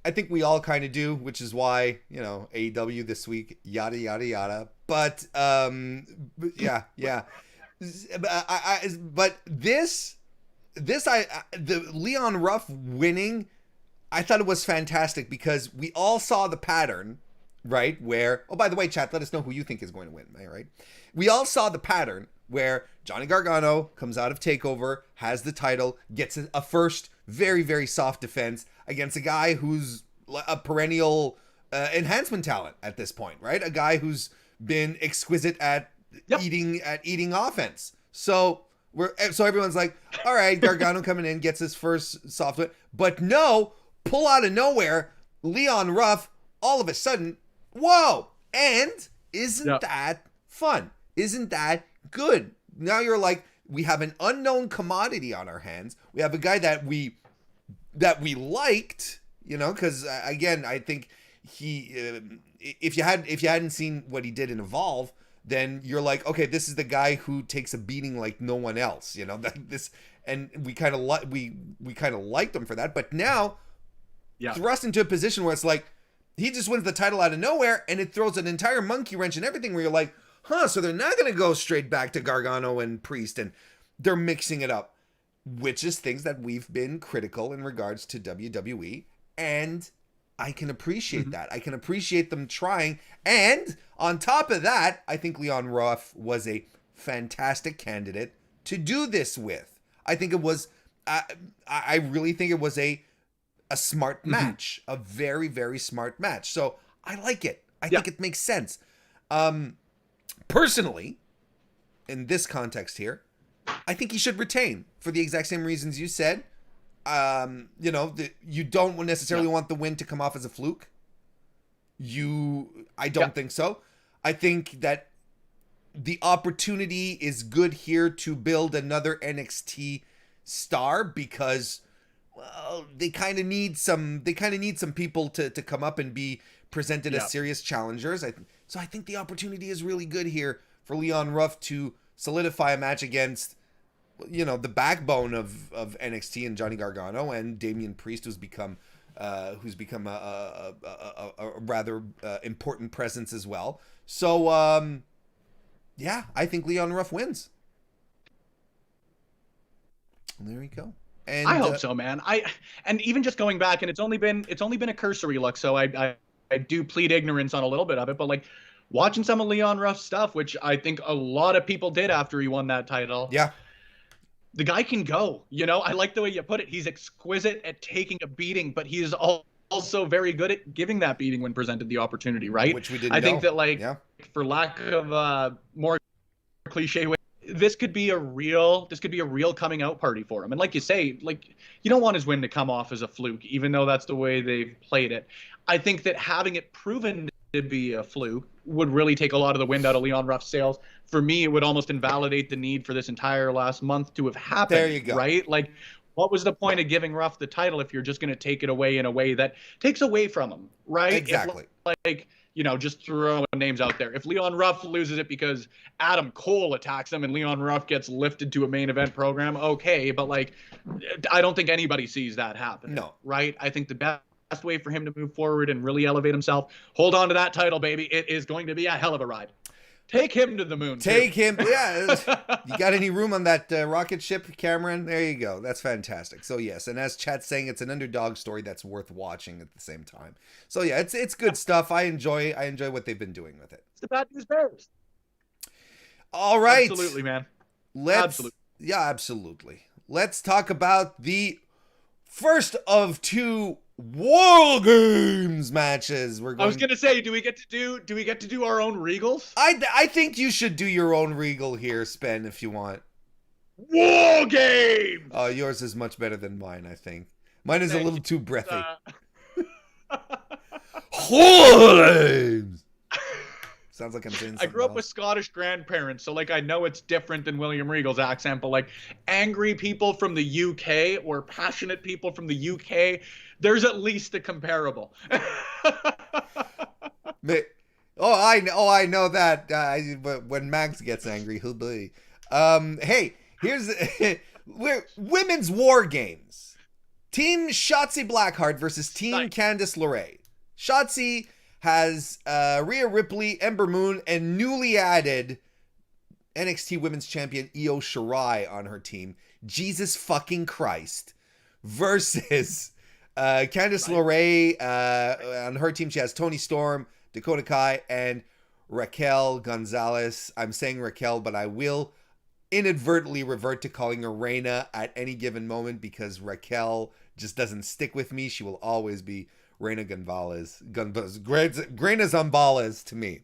think we all kind of do, which is why, AEW this week, yada yada yada. But yeah. But the Leon Ruff winning, I thought it was fantastic because we all saw the pattern, right? Where, oh, by the way, chat, let us know who you think is going to win, right? We all saw the pattern where Johnny Gargano comes out of TakeOver, has the title, gets a first very, very soft defense against a guy who's a perennial enhancement talent at this point, right? A guy who's been exquisite at eating offense. So everyone's like, all right, Gargano coming in, gets his first soft win. But no, pull out of nowhere, Leon Ruff, all of a sudden, whoa! And isn't that fun? Isn't that good? Now you're like, we have an unknown commodity on our hands. We have a guy that we liked, because again, I think he, if you hadn't seen what he did in Evolve, then you're like, okay, this is the guy who takes a beating like no one else, and we kind of liked him for that. But now, thrust into a position where it's like he just wins the title out of nowhere, and it throws an entire monkey wrench and everything. Where you're like, so they're not going to go straight back to Gargano and Priest, and they're mixing it up, which is things that we've been critical in regards to WWE, and I can appreciate that. I can appreciate them trying, and on top of that, I think Leon Ruff was a fantastic candidate to do this with. I think it was, I really think it was a smart match, a very, very smart match. So I like it. I think it makes sense. Personally, in this context here, I think he should retain for the exact same reasons you said. You don't necessarily want the win to come off as a fluke. I don't think so. I think that the opportunity is good here to build another NXT star because, well, they kind of need some people to come up and be presented as serious challengers. So I think the opportunity is really good here for Leon Ruff to solidify a match against, the backbone of NXT and Johnny Gargano and Damian Priest, who's become a rather important presence as well. So I think Leon Ruff wins. There you go. And I hope so, man. And even just going back, and it's only been a cursory look, so I do plead ignorance on a little bit of it, but watching some of Leon Ruff's stuff, which I think a lot of people did after he won that title. Yeah. The guy can go, I like the way you put it. He's exquisite at taking a beating, but he is also very good at giving that beating when presented the opportunity, right? Which we didn't I think know. that for lack of more cliche way, this could be a real coming out party for him. And like you say, you don't want his win to come off as a fluke, even though that's the way they've played it. I think that having it proven to be a fluke would really take a lot of the wind out of Leon Ruff's sails. For me, it would almost invalidate the need for this entire last month to have happened. There you go. Right? what was the point of giving Ruff the title if you're just going to take it away in a way that takes away from him, right? Exactly. If, like, you know, just throwing names out there. If Leon Ruff loses it because Adam Cole attacks him and Leon Ruff gets lifted to a main event program, okay, but like, I don't think anybody sees that happen. No. Right? I think the best way for him to move forward and really elevate himself, hold on to that title, baby. It is going to be a hell of a ride. Take him to the moon. Take him. Yeah. You got any room on that rocket ship, Cameron? There you go. That's fantastic. So yes, and as Chat's saying, it's an underdog story that's worth watching at the same time. So yeah, it's good stuff. I enjoy what they've been doing with it. It's the bad news bears. All right. Absolutely, man. Absolutely. Yeah, absolutely. Let's talk about the first of two War Games matches. I was gonna say, do we get to do our own Regals? I think you should do your own Regal here, Spen, if you want. War Games. Oh, yours is much better than mine. I think mine is a little too breathy. War Games. Sounds like I'm saying something I grew up else. with Scottish grandparents, so like I know it's different than William Regal's accent, but like angry people from the UK or passionate people from the UK, there's at least a comparable. I know that. But when Max gets angry, he'll be. Hey, here's women's War Games. Team Shotzi Blackheart versus Team Candice LeRae. Shotzi has Rhea Ripley, Ember Moon, and newly added NXT Women's Champion Io Shirai on her team. Jesus fucking Christ. Versus Candice LeRae. On her team, she has Toni Storm, Dakota Kai, and Raquel Gonzalez. I'm saying Raquel, but I will inadvertently revert to calling her Reina at any given moment because Raquel just doesn't stick with me. She will always be Reina Gonzalez. Reina Zambales to me.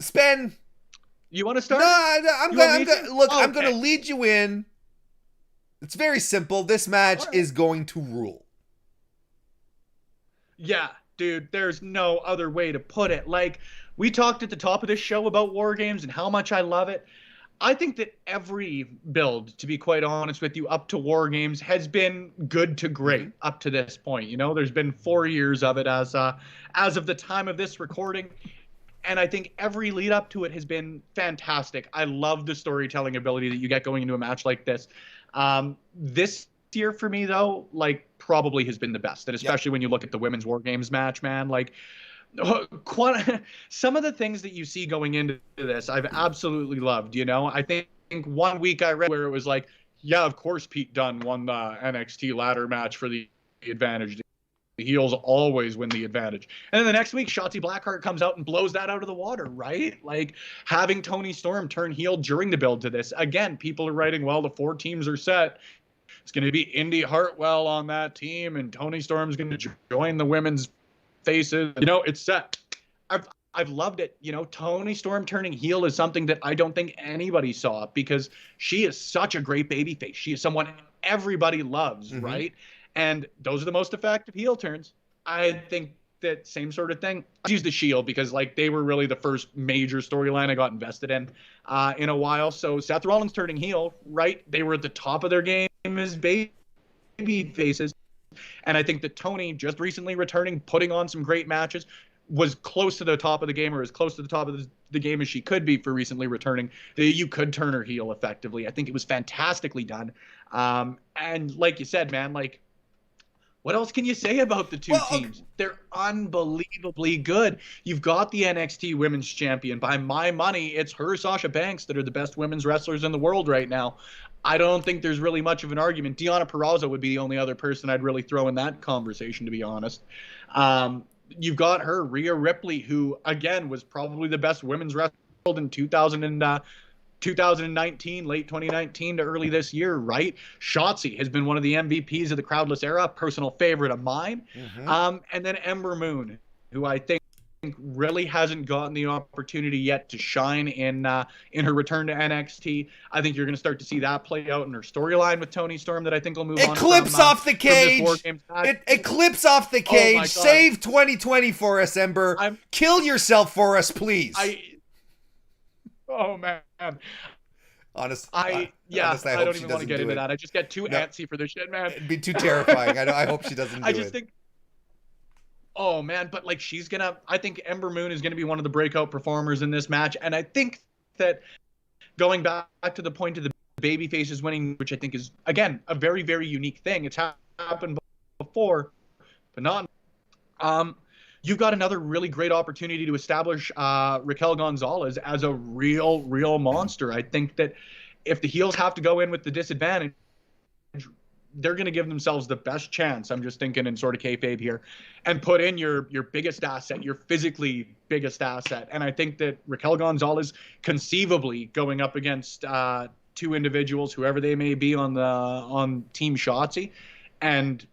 Spen. You want to start? No, I'm going to lead you in. It's very simple. This match is going to rule. Yeah, dude, there's no other way to put it. Like, we talked at the top of this show about War Games and how much I love it. I think that every build, to be quite honest with you, up to War Games has been good to great up to this point. You know, there's been 4 years of it as of the time of this recording. And I think every lead up to it has been fantastic. I love the storytelling ability that you get going into a match like this. This year for me, though, like, probably has been the best. And especially when you look at the Women's War Games match, man, like, some of the things that you see going into this, I've absolutely loved, you know? I think 1 week I read where it was like, yeah, of course Pete Dunne won the NXT ladder match for the advantage. The heels always win the advantage. And then the next week, Shotzi Blackheart comes out and blows that out of the water, right? Like, having Toni Storm turn heel during the build to this. Again, people are writing, well, the 4 teams are set. It's going to be Indy Hartwell on that team, and Toni Storm's going to join the women's faces. You know, it's set. I've loved it. You know, Toni Storm turning heel is something that I don't think anybody saw because she is such a great babyface. She is someone everybody loves, right? And those are the most effective heel turns. I think that same sort of thing. I use the Shield because, like, they were really the first major storyline I got invested in a while. So Seth Rollins turning heel, right? They were at the top of their game as baby faces. And I think that Toni just recently returning, putting on some great matches, was close to the top of the game, or as close to the top of the game as she could be for recently returning. You could turn her heel effectively. I think it was fantastically done. And like you said, man, like, what else can you say about the two teams? They're unbelievably good. You've got the NXT Women's Champion. By my money, it's her, Sasha Banks, that are the best women's wrestlers in the world right now. I don't think there's really much of an argument. Deonna Purrazzo would be the only other person I'd really throw in that conversation, to be honest. You've got her, Rhea Ripley, who, again, was probably the best women's wrestler in 2019, late 2019 to early this year, right? Shotzi has been one of the MVPs of the Crowdless Era, personal favorite of mine. And then Ember Moon, who I think really hasn't gotten the opportunity yet to shine in her return to NXT. I think you're going to start to see that play out in her storyline with Toni Storm that I think will move on. Eclipse off the cage. Eclipse off the cage. Save 2020 for us, Ember. Kill yourself for us, please. Oh, man. Honestly, I hope don't she even want to doesn't get do into it. that. I just get too antsy for this shit, man. It'd be too terrifying. I hope she doesn't do I just it. think, oh man, but like I think Ember Moon is gonna be one of the breakout performers in this match, and I think that going back to the point of the baby faces winning, which I think is again a very, very unique thing. It's happened before, but not. You've got another really great opportunity to establish Raquel Gonzalez as a real monster. I think that if the heels have to go in with the disadvantage, they're going to give themselves the best chance. I'm just thinking in sort of kayfabe here, and put in your biggest asset, your physically biggest asset. And I think that Raquel Gonzalez, conceivably going up against two individuals, whoever they may be on Team Shotzi, and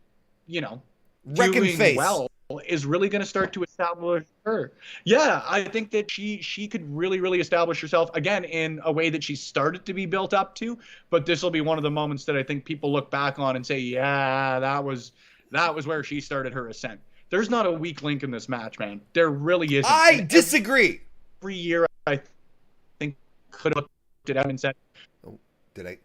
Wrecking doing face. well, is really going to start to establish her. Yeah, I think that she could really establish herself again in a way that she started to be built up to. But this will be one of the moments that I think people look back on and say, yeah, that was where she started her ascent. There's not a weak link in this match, man. There really isn't. I disagree. Every year, I think could have looked it out and said, "Oh, did I?"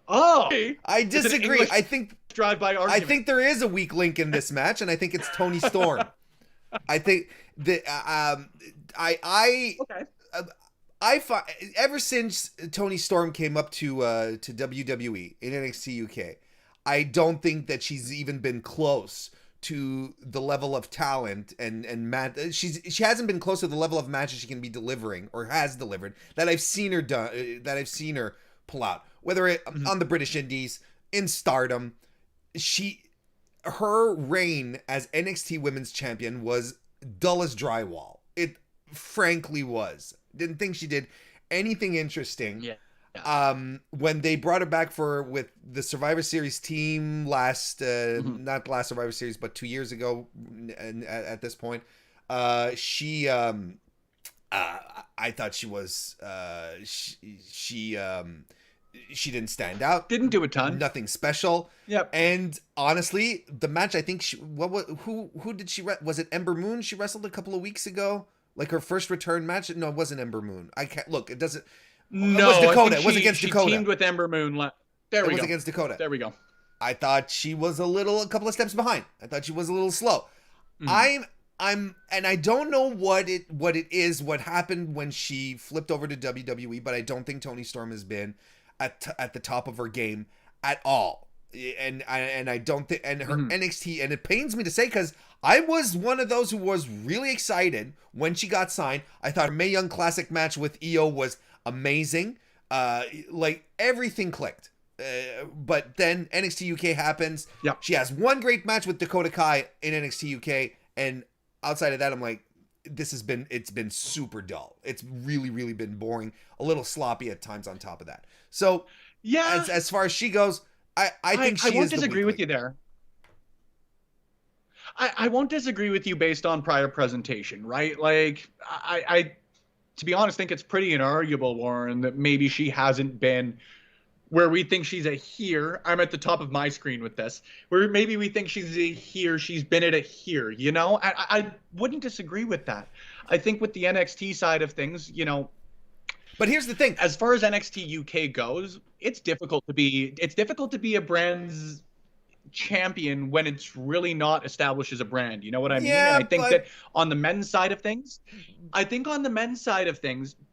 Oh, I disagree. I think drive-by argument. I think there is a weak link in this match, and I think it's Toni Storm. I think that ever since Toni Storm came up to WWE in NXT UK, I don't think that she's even been close to the level of talent and she hasn't been close to the level of matches she can be delivering or has delivered that I've seen her pull out, whether it on the British Indies, in Stardom. Her reign as NXT Women's Champion was dull as drywall. It frankly was. Didn't think she did anything interesting. Yeah. When they brought her back with the Survivor Series team not last Survivor Series, but 2 years ago, and at this point, I thought she was she didn't stand out. Didn't do a ton. Nothing special. Yep. And honestly, the match, I think who did she was it Ember Moon she wrestled a couple of weeks ago? Like her first return match? No, it wasn't Ember Moon. I can't look. It doesn't. No, it was Dakota. It was against Dakota. She teamed with Ember Moon. There we go. It was against Dakota. There we go. I thought she was a couple of steps behind. I thought she was a little slow. And I don't know what it happened when she flipped over to WWE, but I don't think Toni Storm has been at the top of her game at all. And I don't think, and her NXT, and it pains me to say, because I was one of those who was really excited when she got signed. I thought her Mae Young Classic match with Io was amazing. Like everything clicked. But then NXT UK happens. Yep. She has one great match with Dakota Kai in NXT UK, and outside of that, I'm like, it's been super dull. It's really been boring, a little sloppy at times on top of that. So yeah, as far as she goes, I think she is. I won't disagree with you there. I won't disagree with you based on prior presentation, right? Like I to be honest, think it's pretty inarguable, Warren, that maybe she hasn't been where we think she's a here. I'm at the top of my screen with this. Where maybe we think she's a here, she's been at a here, you know? I wouldn't disagree with that. I think with the NXT side of things, But here's the thing. As far as NXT UK goes, it's difficult to be a brand's champion when it's really not established as a brand. You know what I mean? Yeah, and I think that on the men's side of things,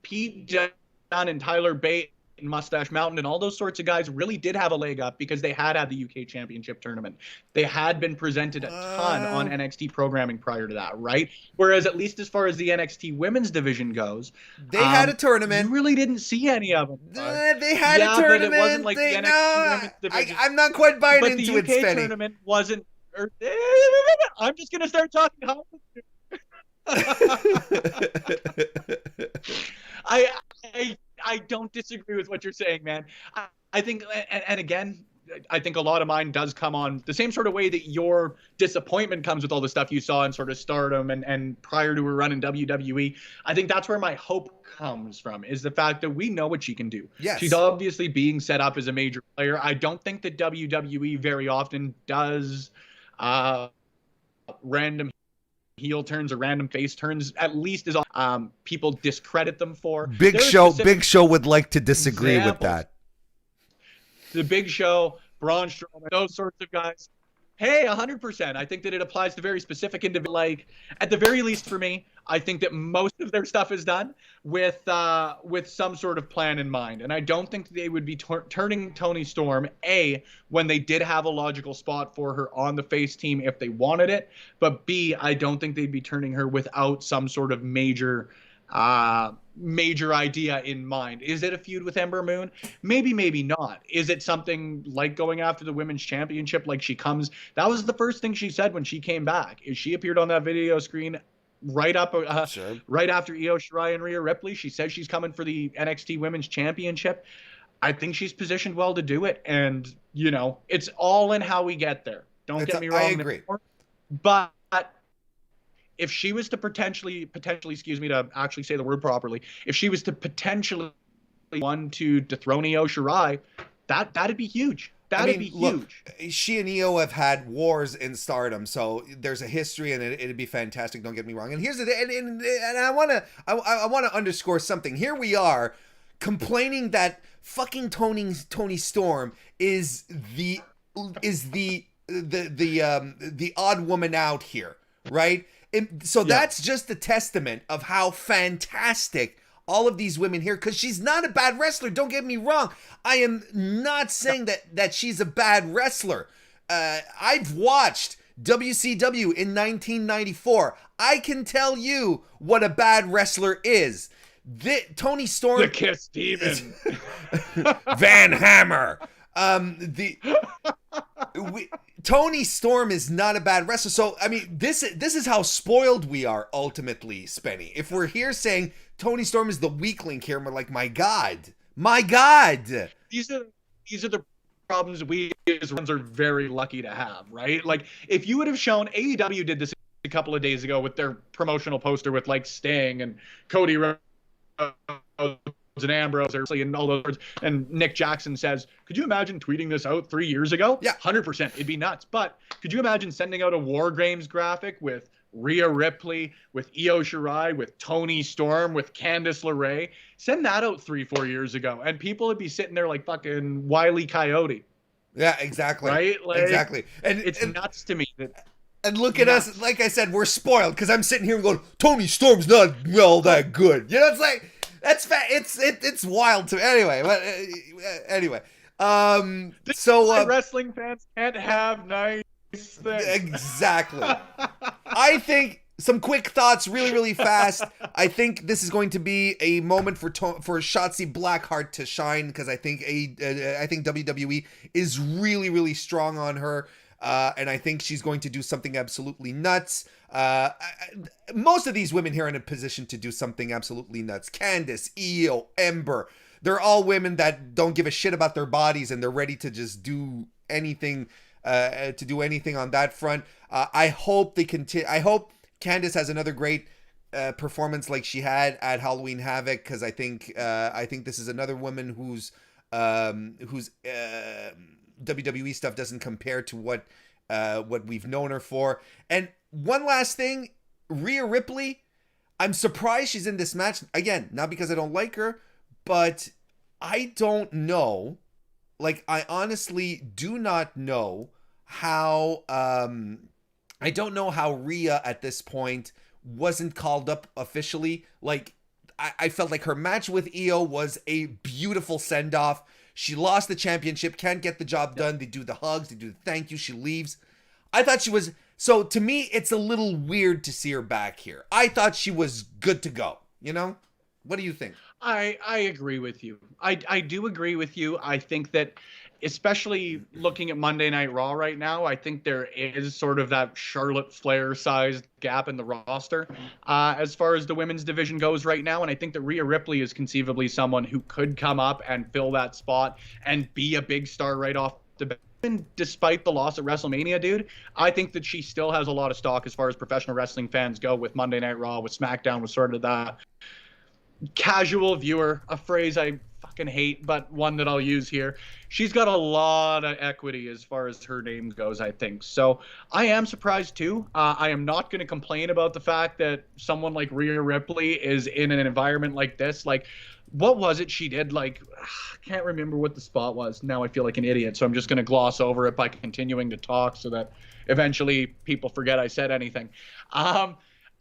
Pete Dunne and Tyler Bate and Mustache Mountain and all those sorts of guys really did have a leg up because they had the UK Championship tournament. They had been presented a ton on NXT programming prior to that, right? Whereas at least as far as the NXT women's division goes, they had a tournament. You really didn't see any of them. They had a tournament. But it wasn't like the NXT women's division. I'm not quite buying into it, Spenny. But the UK tournament wasn't. I'm just gonna start talking. I don't disagree with what you're saying, man. I think, and again, I think a lot of mine does come on the same sort of way that your disappointment comes with all the stuff you saw in sort of Stardom and prior to her run in WWE. I think that's where my hope comes from, is the fact that we know what she can do. Yes. She's obviously being set up as a major player. I don't think that WWE very often does random heel turns or random face turns, at least is people discredit them for. Big Show would like to disagree with that. The Big Show, Braun Strowman, those sorts of guys. Hey, 100%. I think that it applies to very specific individuals. Like, at the very least for me, I think that most of their stuff is done with some sort of plan in mind. And I don't think they would be turning Toni Storm, A, when they did have a logical spot for her on the face team if they wanted it. But B, I don't think they'd be turning her without some sort of major idea in mind. Is it a feud with Ember Moon? Maybe, maybe not. Is it something like going after the women's championship like she comes? That was the first thing she said when she came back. Is she appeared on that video screen right after Io Shirai and Rhea Ripley. She says she's coming for the NXT Women's Championship. I think she's positioned well to do it. And, you know, it's all in how we get there. Don't get me wrong. I agree. But if she was to potentially, excuse me to actually say the word properly, if she was to potentially want to dethrone Io Shirai, that'd be huge. That'd be huge. Look, she and Io have had wars in Stardom, so there's a history, and it'd be fantastic. Don't get me wrong. And here's and I wanna underscore something. Here we are, complaining that fucking Toni Storm is the odd woman out here, right? That's just a testament of how fantastic all of these women here, because she's not a bad wrestler. Don't get me wrong. I am not saying that she's a bad wrestler. I've watched WCW in 1994. I can tell you what a bad wrestler is. Toni Storm. The Kiss Demon. Van Hammer. Toni Storm is not a bad wrestler. So, I mean, this is how spoiled we are ultimately, Spenny. If we're here saying Toni Storm is the weak link here, and we're like, my God. These are the problems we as fans are very lucky to have, right? Like, if you would have shown, AEW did this a couple of days ago with their promotional poster with, like, Sting and Cody Rhodes and Ambrose and all those words, and Nick Jackson says, could you imagine tweeting this out 3 years ago? Yeah, 100%. It'd be nuts. But could you imagine sending out a War Games graphic with Rhea Ripley, with Io Shirai, with Toni Storm, with Candice LeRae? Send that out 3-4 years ago, and people would be sitting there like fucking Wile E. Coyote. Yeah, exactly. Right? Like, exactly. And it's nuts to me. And look at us, like I said, we're spoiled, because I'm sitting here and going, Toni Storm's not well that good. You know, it's like, that's it's wild to anyway. But anyway, so wrestling fans can't have nice things. Exactly. I think some quick thoughts, really fast. I think this is going to be a moment for Shotzi Blackheart to shine, because I think WWE is really strong on her. And I think she's going to do something absolutely nuts. Most of these women here are in a position to do something absolutely nuts. Candice, Io, Ember. They're all women that don't give a shit about their bodies, and they're ready to just do anything, on that front. I hope they continue. I hope Candice has another great performance like she had at Halloween Havoc, because I think this is another woman whose WWE stuff doesn't compare to what we've known her for. And one last thing, Rhea Ripley, I'm surprised she's in this match. Again, not because I don't like her, but I don't know. Like, I honestly do not know how I don't know how Rhea at this point wasn't called up officially. Like, I felt like her match with Io was a beautiful send-off. She lost the championship, can't get the job done. They do the hugs, they do the thank you, she leaves. I thought she was... So, to me, it's a little weird to see her back here. I thought she was good to go, you know? What do you think? I agree with you. I do agree with you. I think that, especially looking at Monday Night Raw right now, I think there is sort of that Charlotte Flair-sized gap in the roster as far as the women's division goes right now. And I think that Rhea Ripley is conceivably someone who could come up and fill that spot and be a big star right off the bat. And despite the loss at WrestleMania, dude, I think that she still has a lot of stock as far as professional wrestling fans go with Monday Night Raw, with SmackDown, with sort of that casual viewer, a phrase I fucking hate, but one that I'll use here. She's got a lot of equity as far as her name goes, I think. So I am surprised too. I am not going to complain about the fact that someone like Rhea Ripley is in an environment like this. Like, what was it she did? Like, I can't remember what the spot was. Now I feel like an idiot, so I'm just going to gloss over it by continuing to talk so that eventually people forget I said anything.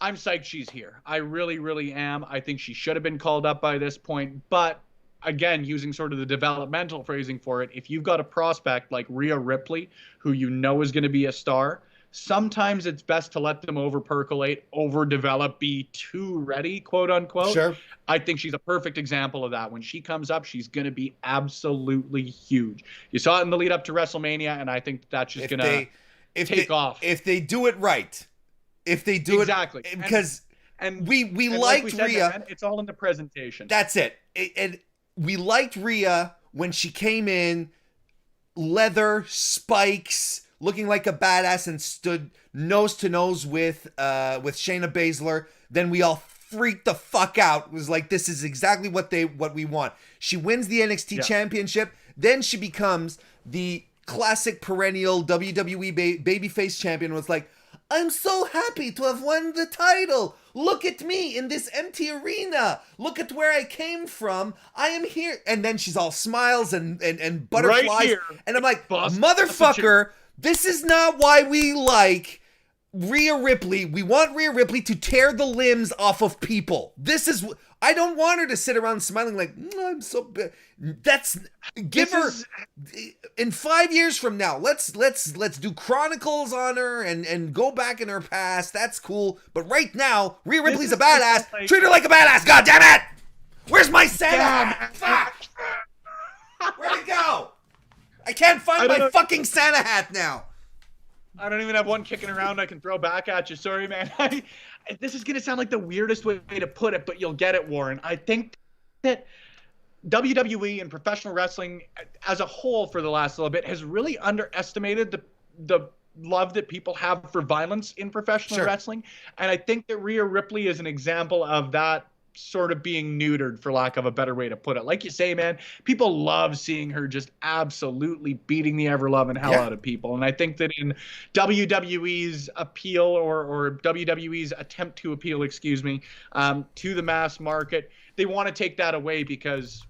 I'm psyched she's here. I really, really am. I think she should have been called up by this point. But again, using sort of the developmental phrasing for it, if you've got a prospect like Rhea Ripley, who you know is going to be a star, sometimes it's best to let them over-percolate, overdevelop, be too ready, quote unquote. Sure. I think she's a perfect example of that. When she comes up, she's going to be absolutely huge. You saw it in the lead up to WrestleMania, and I think that's just going to take off. If they do it right. If they do exactly. it because we liked like we said, Rhea. man, it's all in the presentation. That's it. And we liked Rhea when she came in, leather, spikes, looking like a badass, and stood nose to nose with Shayna Baszler. Then we all freaked the fuck out. It was like, this is exactly what we want. She wins the NXT championship. Then she becomes the classic perennial WWE babyface champion. It was like, I'm so happy to have won the title. Look at me in this empty arena. Look at where I came from. I am here. And then she's all smiles and butterflies. Right here. And I'm like, motherfucker, this is not why we like Rhea Ripley. We want Rhea Ripley to tear the limbs off of people. I don't want her to sit around smiling like, I'm so bad. In 5 years from now, let's do chronicles on her and go back in her past. That's cool. But right now, Rhea Ripley's a badass. Treat her like a badass. God damn it! Where's my Santa hat? Fuck! Where'd it go? I can't find my fucking Santa hat now. I don't even have one kicking around I can throw back at you. Sorry, man. This is going to sound like the weirdest way to put it, but you'll get it, Warren. I think that WWE and professional wrestling as a whole for the last little bit has really underestimated the love that people have for violence in professional wrestling. And I think that Rhea Ripley is an example of that sort of being neutered, for lack of a better way to put it. Like you say, man, people love seeing her just absolutely beating the ever-loving hell out of people. And I think that in WWE's appeal or WWE's attempt to appeal, to the mass market, they want to take that away because,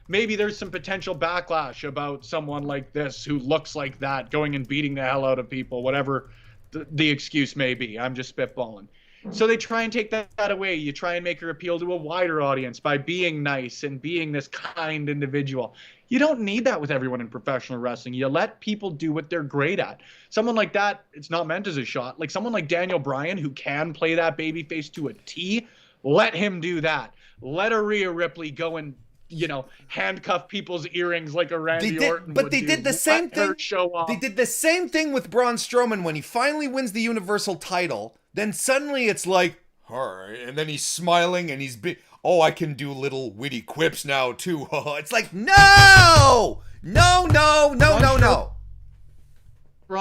maybe there's some potential backlash about someone like this who looks like that going and beating the hell out of people, whatever the excuse may be. I'm just spitballing. So they try and take that away. You try and make her appeal to a wider audience by being nice and being this kind individual. You don't need that with everyone in professional wrestling. You let people do what they're great at. Someone like that, it's not meant as a shot. Like someone like Daniel Bryan, who can play that babyface to a T, let him do that. Let a Rhea Ripley go and, handcuff people's earrings like a Randy Orton would do. But they did the same thing. Let her show off. They did the same thing with Braun Strowman when he finally wins the Universal title. Then suddenly it's like, all right, and then he's smiling and he's I can do little witty quips now too. It's like, no! Braun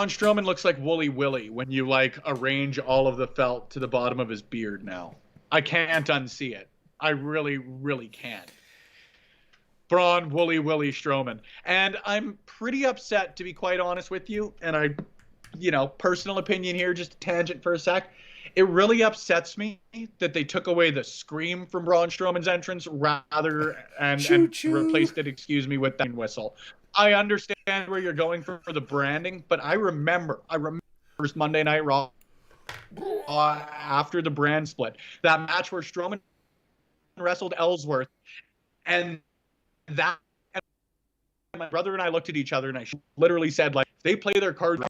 Strowman looks like Wooly Willy when you arrange all of the felt to the bottom of his beard now. I can't unsee it. I really, really can't. Braun Wooly Willy Strowman. And I'm pretty upset, to be quite honest with you, and personal opinion here, just a tangent for a sec. It really upsets me that they took away the scream from Braun Strowman's entrance and replaced it, with that whistle. I understand where you're going for the branding, but I remember first Monday Night Raw after the brand split, that match where Strowman wrestled Ellsworth, and that. My brother and I looked at each other and I literally said, if they play their cards,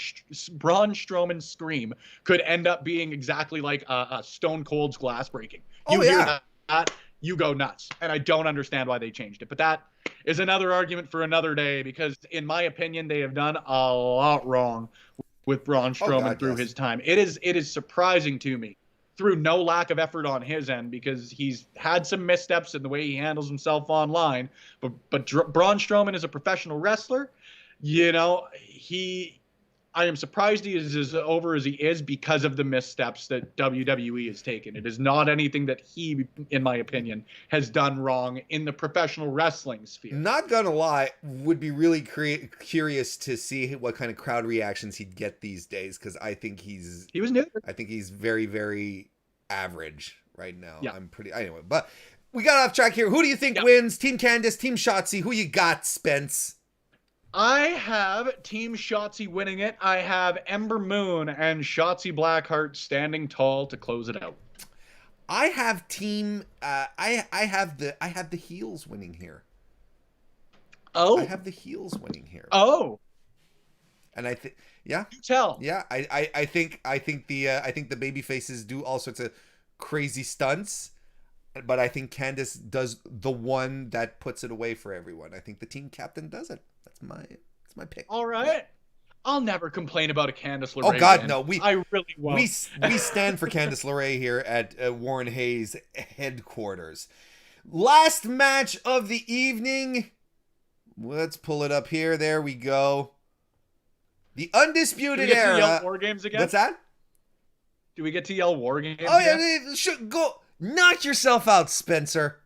Braun Strowman's scream could end up being exactly like a Stone Cold's glass breaking. You hear that, you go nuts. And I don't understand why they changed it. But that is another argument for another day because, in my opinion, they have done a lot wrong with Braun Strowman through his time. It is surprising to me, through no lack of effort on his end, because he's had some missteps in the way he handles himself online. But Braun Strowman is a professional wrestler. He I am surprised he is as over as he is because of the missteps that WWE has taken. It is not anything that he, in my opinion, has done wrong in the professional wrestling sphere. Not gonna lie, would be really curious to see what kind of crowd reactions he'd get these days, because I think he was new. I think he's very, very average right now. Yeah. Anyway, but we got off track here. Who do you think wins? Team Candice, Team Shotzi. Who you got, Spence? I have Team Shotzi winning it. I have Ember Moon and Shotzi Blackheart standing tall to close it out. I have Team. I have the heels winning here. Oh, I have the heels winning here. Oh, and I think you tell. Yeah, I think the baby faces do all sorts of crazy stunts, but I think Candice does the one that puts it away for everyone. I think the team captain does it. That's my pick. All right. Yeah. I'll never complain about a Candice LeRae. Oh God, no. I really won't. We stand for Candice LeRae here at WarrenHayes headquarters. Last match of the evening. Let's pull it up here. There we go. The Undisputed Era. Do we get to yell War Games again? What's that? Do we get to yell War Games? Oh yeah, go knock yourself out, Spencer.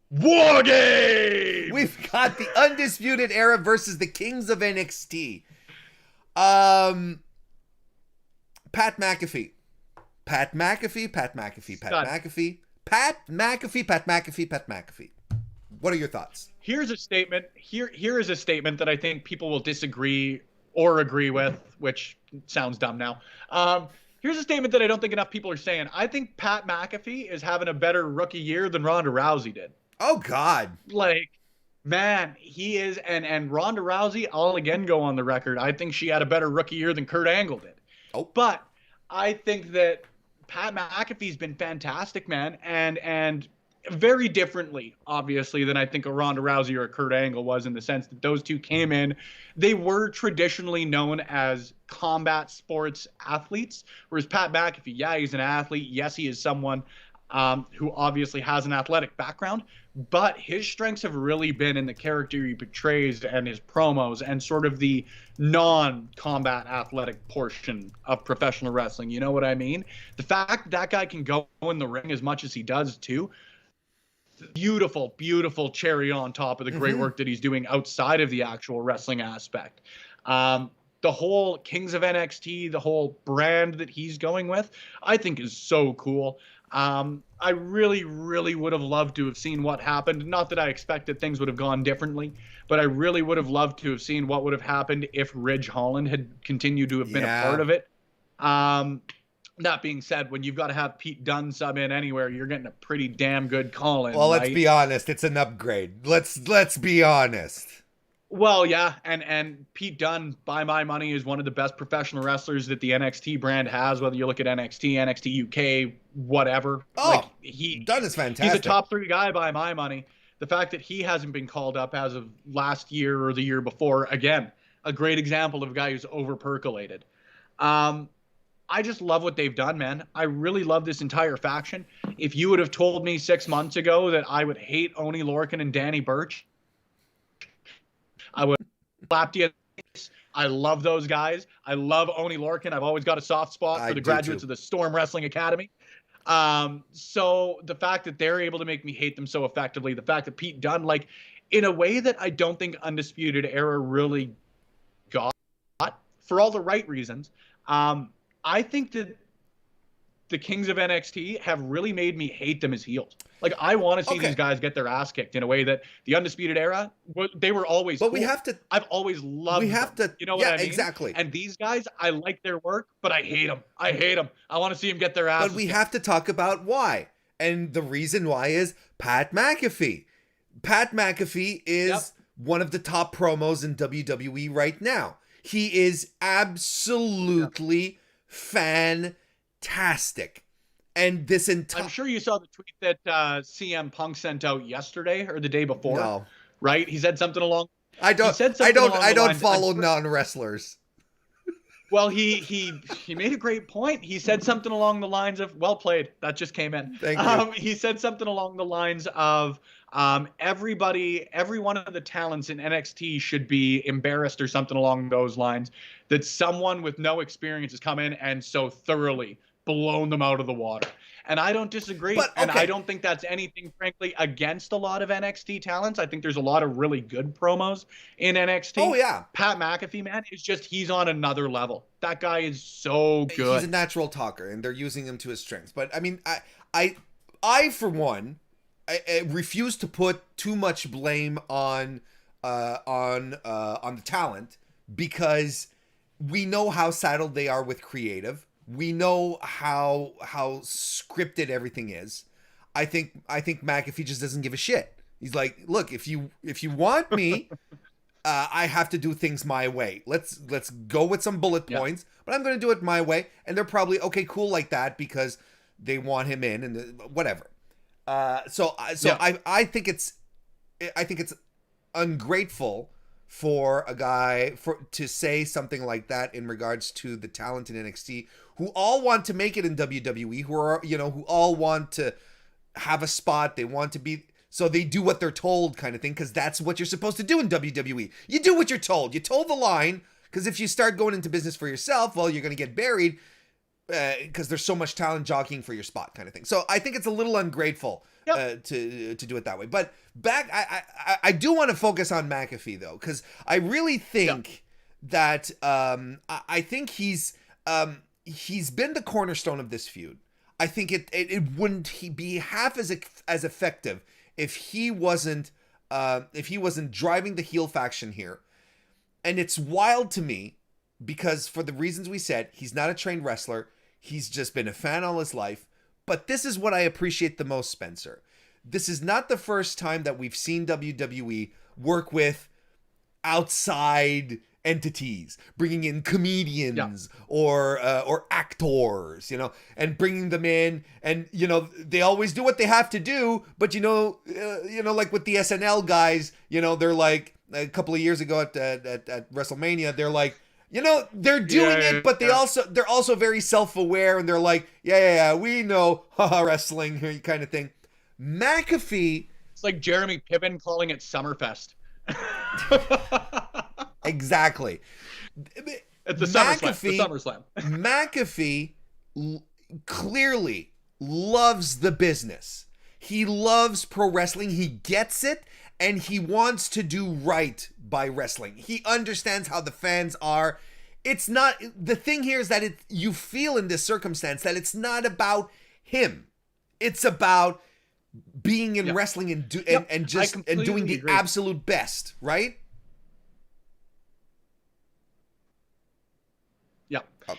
War Games! We've got the Undisputed Era versus the Kings of NXT. Pat McAfee. What are your thoughts? Here's a statement. Here is a statement that I think people will disagree or agree with, which sounds dumb now. Here's a statement that I don't think enough people are saying. I think Pat McAfee is having a better rookie year than Ronda Rousey did. Oh God. Like, man, he is, and Ronda Rousey, I'll again go on the record. I think she had a better rookie year than Kurt Angle did. Oh. But I think that Pat McAfee's been fantastic, man, and very differently, obviously, than I think a Ronda Rousey or a Kurt Angle was, in the sense that those two came in. They were traditionally known as combat sports athletes, whereas Pat McAfee, yeah, he's an athlete. Yes, he is someone who obviously has an athletic background, but his strengths have really been in the character he portrays and his promos and sort of the non-combat athletic portion of professional wrestling. You know what I mean? The fact that guy can go in the ring as much as he does too, beautiful, beautiful cherry on top of the great work that he's doing outside of the actual wrestling aspect. The whole Kings of NXT, the whole brand that he's going with, I think is so cool. I really, really would have loved to have seen what happened. Not that I expected things would have gone differently, but I really would have loved to have seen what would have happened if Ridge Holland had continued to have been a part of it. That being said, when you've got to have Pete Dunne sub in anywhere, you're getting a pretty damn good call-in. Well, let's be honest. It's an upgrade. Let's be honest. Well, yeah, and Pete Dunne, by my money, is one of the best professional wrestlers that the NXT brand has, whether you look at NXT, NXT UK, whatever. Oh, Dunne is fantastic. He's a top 3 guy by my money. The fact that he hasn't been called up as of last year or the year before, again, a great example of a guy who's over-percolated. I just love what they've done, man. I really love this entire faction. If you would have told me 6 months ago that I would hate Oney Lorcan and Danny Burch, I would slap you. I love those guys. I love Oney Lorcan. I've always got a soft spot for the graduates of the Storm Wrestling Academy. So the fact that they're able to make me hate them so effectively, the fact that Pete Dunne, like, in a way that I don't think Undisputed Era really got, for all the right reasons, I think that the Kings of NXT have really made me hate them as heels. Like, I want to see these guys get their ass kicked in a way that the Undisputed Era, they were always cool. We have to. I've always loved them. You know what I mean? Exactly. And these guys, I like their work, but I hate them. I want to see them get their ass. But we have to talk about why. And the reason why is Pat McAfee. Pat McAfee is one of the top promos in WWE right now. He is absolutely fantastic. And this entire... I'm sure you saw the tweet that CM Punk sent out yesterday or the day before. No. Right? He said something along... I don't follow non-wrestlers. Well, he made a great point. He said something along the lines of, well played. That just came in. Thank you. He said something along the lines of, Every one of the talents in NXT should be embarrassed or something along those lines, that someone with no experience has come in and so thoroughly blown them out of the water. And I don't disagree. But, okay. And I don't think that's anything, frankly, against a lot of NXT talents. I think there's a lot of really good promos in NXT. Oh, yeah. Pat McAfee, man, is just, he's on another level. That guy is so good. He's a natural talker, and they're using him to his strengths. But, I mean, I for one, I refuse to put too much blame on the talent, because we know how saddled they are with creative. We know how scripted everything is. I think McAfee just doesn't give a shit. He's like, look, if you want me, I have to do things my way. Let's go with some bullet points, but I'm going to do it my way. And they're probably okay, cool like that, because they want him in and whatever. So I think it's ungrateful for a guy to say something like that in regards to the talent in NXT, who all want to make it in WWE, who all want to have a spot. They want to be, so they do what they're told, kind of thing, because that's what you're supposed to do in WWE. You do what you're told. You toe the line, because if you start going into business for yourself, well, you're going to get buried, because there's so much talent jockeying for your spot, kind of thing. So I think it's a little ungrateful to do it that way. But back, I do want to focus on McAfee, though, because I really think that I think he's been the cornerstone of this feud. I think it wouldn't be half as effective if he wasn't driving the heel faction here. And it's wild to me, because for the reasons we said, he's not a trained wrestler. He's just been a fan all his life. But this is what I appreciate the most, Spencer. This is not the first time that we've seen WWE work with outside entities, bringing in comedians or actors, and bringing them in, and they always do what they have to do, but like with the SNL guys, they're like, a couple of years ago at WrestleMania, they're like, they're doing it, but they're also very self-aware, and they're like, we know wrestling kind of thing. McAfee, it's like Jeremy Piven calling it Summerfest. Exactly. It's the SummerSlam. McAfee clearly loves the business. He loves pro wrestling. He gets it, and he wants to do right by wrestling. He understands how the fans are. It's not, the thing here is that you feel in this circumstance that it's not about him. It's about being in wrestling and doing the absolute best, right?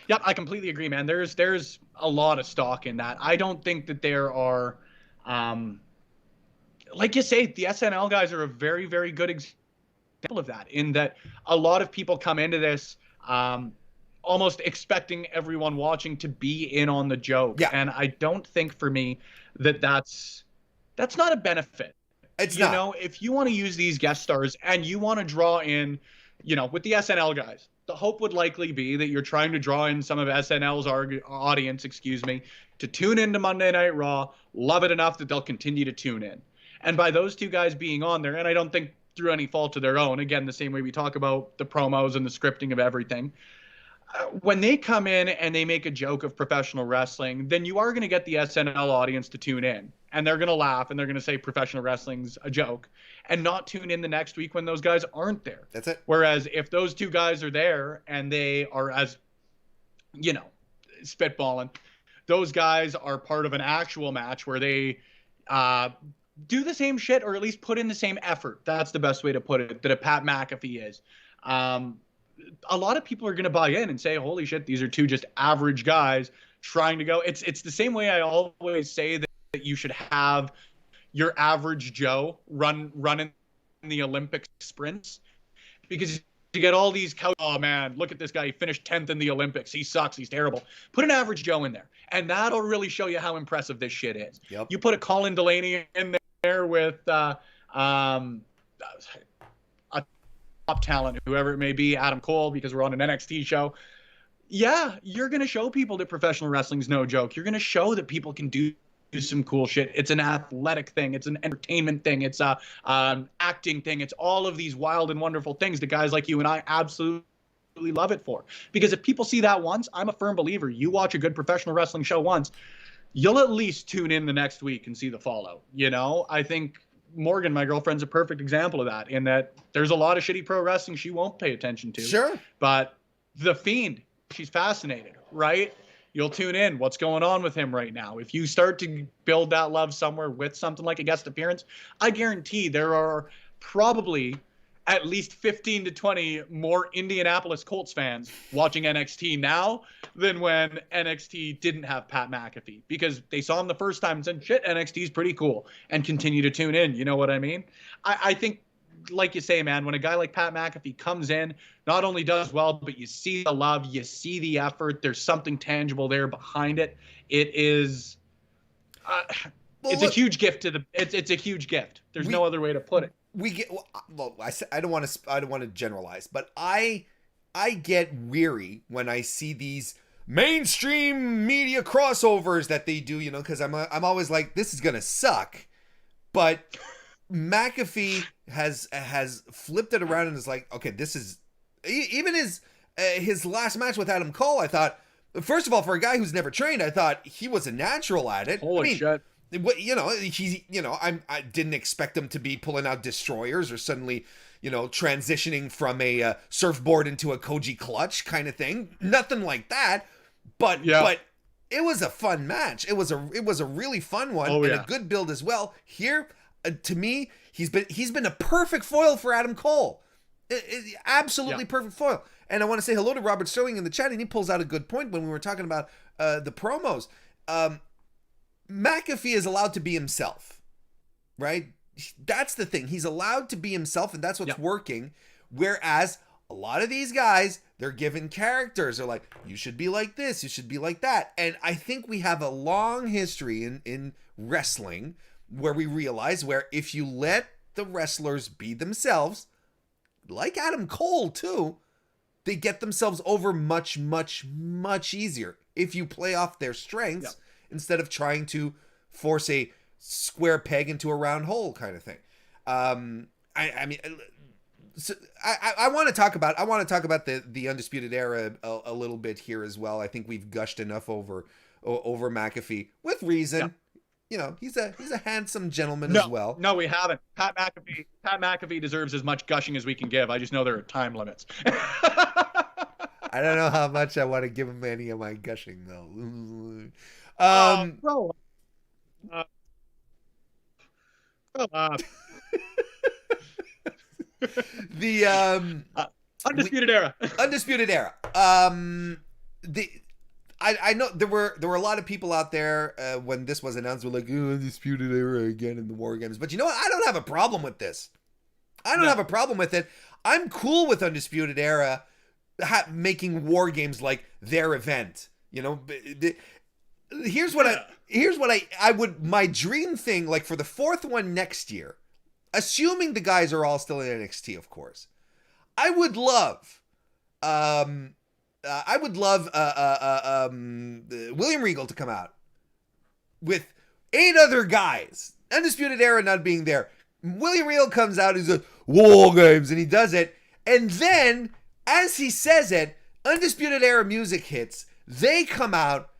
Yep, I completely agree, man. There's a lot of stock in that. I don't think that there are, like you say, the SNL guys are a very, very good example of that, in that a lot of people come into this almost expecting everyone watching to be in on the joke. Yeah. And I don't think, for me, that's not a benefit. It's not. If you want to use these guest stars and you want to draw in, with the SNL guys, the hope would likely be that you're trying to draw in some of SNL's audience, to tune into Monday Night Raw, love it enough that they'll continue to tune in. And by those two guys being on there, and I don't think through any fault of their own, again, the same way we talk about the promos and the scripting of everything, when they come in and they make a joke of professional wrestling, then you are going to get the SNL audience to tune in, and they're going to laugh, and they're going to say professional wrestling's a joke, and not tune in the next week when those guys aren't there. That's it. Whereas if those two guys are there and they are, as spitballing, those guys are part of an actual match where they do the same shit, or at least put in the same effort. That's the best way to put it, that a Pat McAfee is. A lot of people are going to buy in and say, holy shit, these are two just average guys trying to go. It's the same way I always say that you should have your average Joe run in the Olympic sprints, because you get all these oh man, look at this guy, he finished 10th in the Olympics, he sucks, he's terrible. Put an average Joe in there, and that'll really show you how impressive this shit is. Yep. You put a Colin Delaney in there with a top talent, whoever it may be, Adam Cole, because we're on an NXT show. Yeah, you're going to show people that professional wrestling's no joke. You're going to show that people can do some cool shit. It's an athletic thing. It's an entertainment thing. It's a acting thing. It's all of these wild and wonderful things that guys like you and I absolutely love it for. Because if people see that once, I'm a firm believer. You watch a good professional wrestling show once, you'll at least tune in the next week and see the fallout. You know, I think Morgan, my girlfriend's a perfect example of that, in that there's a lot of shitty pro wrestling she won't pay attention to. Sure. But The Fiend, she's fascinated, right? You'll tune in. What's going on with him right now? If you start to build that love somewhere with something like a guest appearance, I guarantee there are probably at least 15 to 20 more Indianapolis Colts fans watching NXT now than when NXT didn't have Pat McAfee, because they saw him the first time and said, shit, NXT's pretty cool, and continue to tune in. You know what I mean? I think, like you say, man, when a guy like Pat McAfee comes in, not only does well, but you see the love, you see the effort, there's something tangible there behind it. It is, it's a huge gift to the, it's a huge gift. There's no other way to put it. We get, well, I don't want to generalize, but I get weary when I see these mainstream media crossovers that they do, you know, because I'm always like, this is gonna suck. But McAfee has flipped it around and is like, okay, this is, even his last match with Adam Cole, I thought, first of all, for a guy who's never trained, I thought he was a natural at it. Holy shit. You know, I didn't expect him to be pulling out destroyers or suddenly, you know, transitioning from a surfboard into a Koji clutch kind of thing. Nothing like that. But it was a fun match. It was a really fun one, and a good build as well. Here, to me, he's been a perfect foil for Adam Cole. Absolutely perfect foil. And I want to say hello to Robert Sterling in the chat, and he pulls out a good point when we were talking about the promos. McAfee is allowed to be himself, right? That's the thing. He's allowed to be himself, and that's what's working. Whereas a lot of these guys, they're given characters. They're like, you should be like this, you should be like that. And I think we have a long history in wrestling where we realize where if you let the wrestlers be themselves, like Adam Cole too, they get themselves over much, much, much easier if you play off their strengths. Instead of trying to force a square peg into a round hole kind of thing. I mean, so I want to talk about the Undisputed Era a little bit here as well. I think we've gushed enough over McAfee with reason. Yeah. You know, he's a handsome gentleman as well. No, we haven't. Pat McAfee deserves as much gushing as we can give. I just know there are time limits. I don't know how much I want to give him any of my gushing though. The Undisputed Era. Undisputed Era. I know there were a lot of people out there when this was announced were like, oh, Undisputed Era again in the War Games. But you know what? I don't have a problem with this. I don't have a problem with it. I'm cool with Undisputed Era making War Games like their event. You know, here's what I would, my dream thing, like for the fourth one next year, assuming the guys are all still in NXT, of course, I would love William Regal to come out with 8 other guys, Undisputed Era not being there. William Regal comes out, he's like, War Games, and he does it, and then as he says it, Undisputed Era music hits, they come out,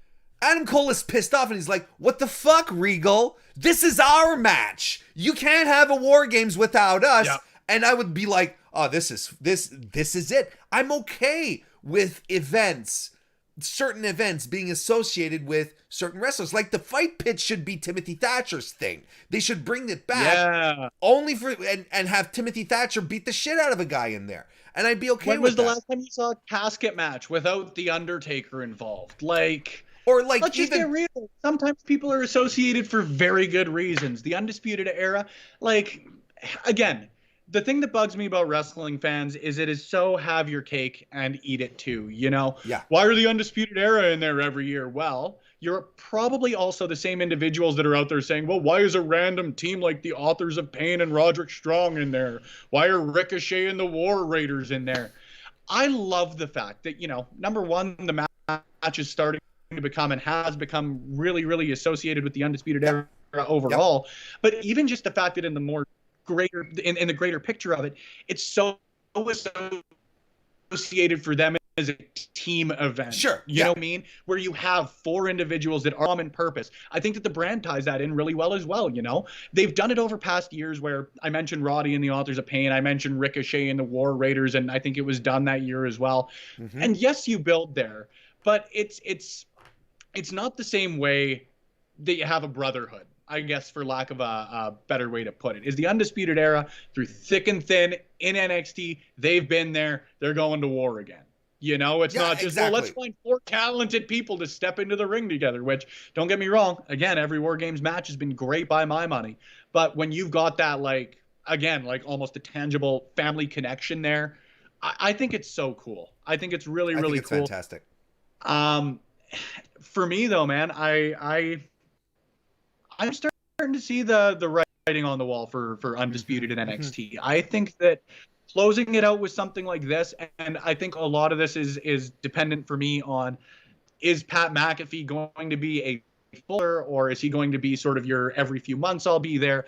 Adam Cole is pissed off and he's like, what the fuck, Regal? This is our match. You can't have a War Games without us. Yep. And I would be like, oh, this is it. I'm okay with certain events being associated with certain wrestlers. Like the fight pit should be Timothy Thatcher's thing. They should bring it back only for and have Timothy Thatcher beat the shit out of a guy in there. And I'd be okay with that. When was the last time you saw a casket match without the Undertaker involved? Or like, let's just get real. Sometimes people are associated for very good reasons. The Undisputed Era, again, the thing that bugs me about wrestling fans is it is so have your cake and eat it too, you know? Yeah. Why are the Undisputed Era in there every year? Well, you're probably also the same individuals that are out there saying, well, why is a random team like the Authors of Pain and Roderick Strong in there? Why are Ricochet and the War Raiders in there? I love the fact that, you know, number one, the match is starting to become and has become really, really associated with the Undisputed Era overall. But even just the fact that in the more greater, in the greater picture of it, it's so associated for them as a team event. Sure. You know what I mean? Where you have 4 individuals that are common purpose. I think that the brand ties that in really well as well, you know? They've done it over past years where I mentioned Roddy and the Authors of Pain. I mentioned Ricochet and the War Raiders, and I think it was done that year as well. And yes, you build there, but it's not the same way that you have a brotherhood, I guess, for lack of a better way to put it. Is the Undisputed Era, through thick and thin, in NXT, they've been there, they're going to war again. You know, it's not just, well, let's find 4 talented people to step into the ring together, which, don't get me wrong, again, every War Games match has been great by my money. But when you've got that, like, again, like almost a tangible family connection there, I think it's so cool. I think it's really, really cool. Fantastic. For me, though, man, I'm starting to see the writing on the wall for Undisputed in NXT. I think that closing it out with something like this, and I think a lot of this is dependent for me on, is Pat McAfee going to be a fuller, or is he going to be sort of your every few months I'll be there?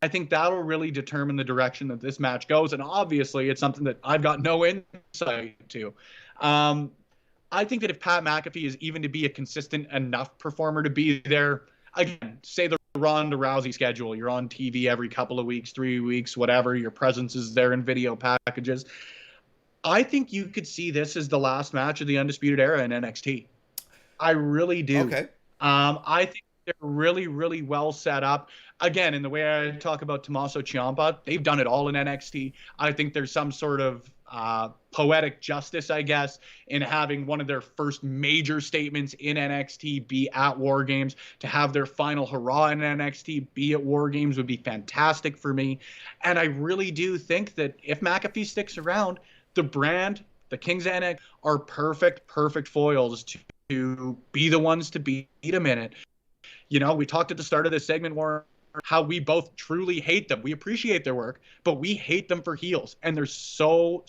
I think that'll really determine the direction that this match goes, and obviously it's something that I've got no insight to. I think that if Pat McAfee is even to be a consistent enough performer to be there, again, say the Ronda Rousey schedule, you're on TV every couple of weeks, 3 weeks, whatever, your presence is there in video packages. I think you could see this as the last match of the Undisputed Era in NXT. I really do. Okay. I think they're really, really well set up. Again, in the way I talk about Tommaso Ciampa, they've done it all in NXT. I think there's some sort of poetic justice, I guess, in having one of their first major statements in NXT be at War Games. To have their final hurrah in NXT be at War Games would be fantastic for me. And I really do think that if McAfee sticks around, the brand, the Kings of Nxt, are perfect foils to be the ones to beat him in it. You know, we talked at the start of this segment, Warren, how we both truly hate them. We appreciate their work, but we hate them for heels. And there's so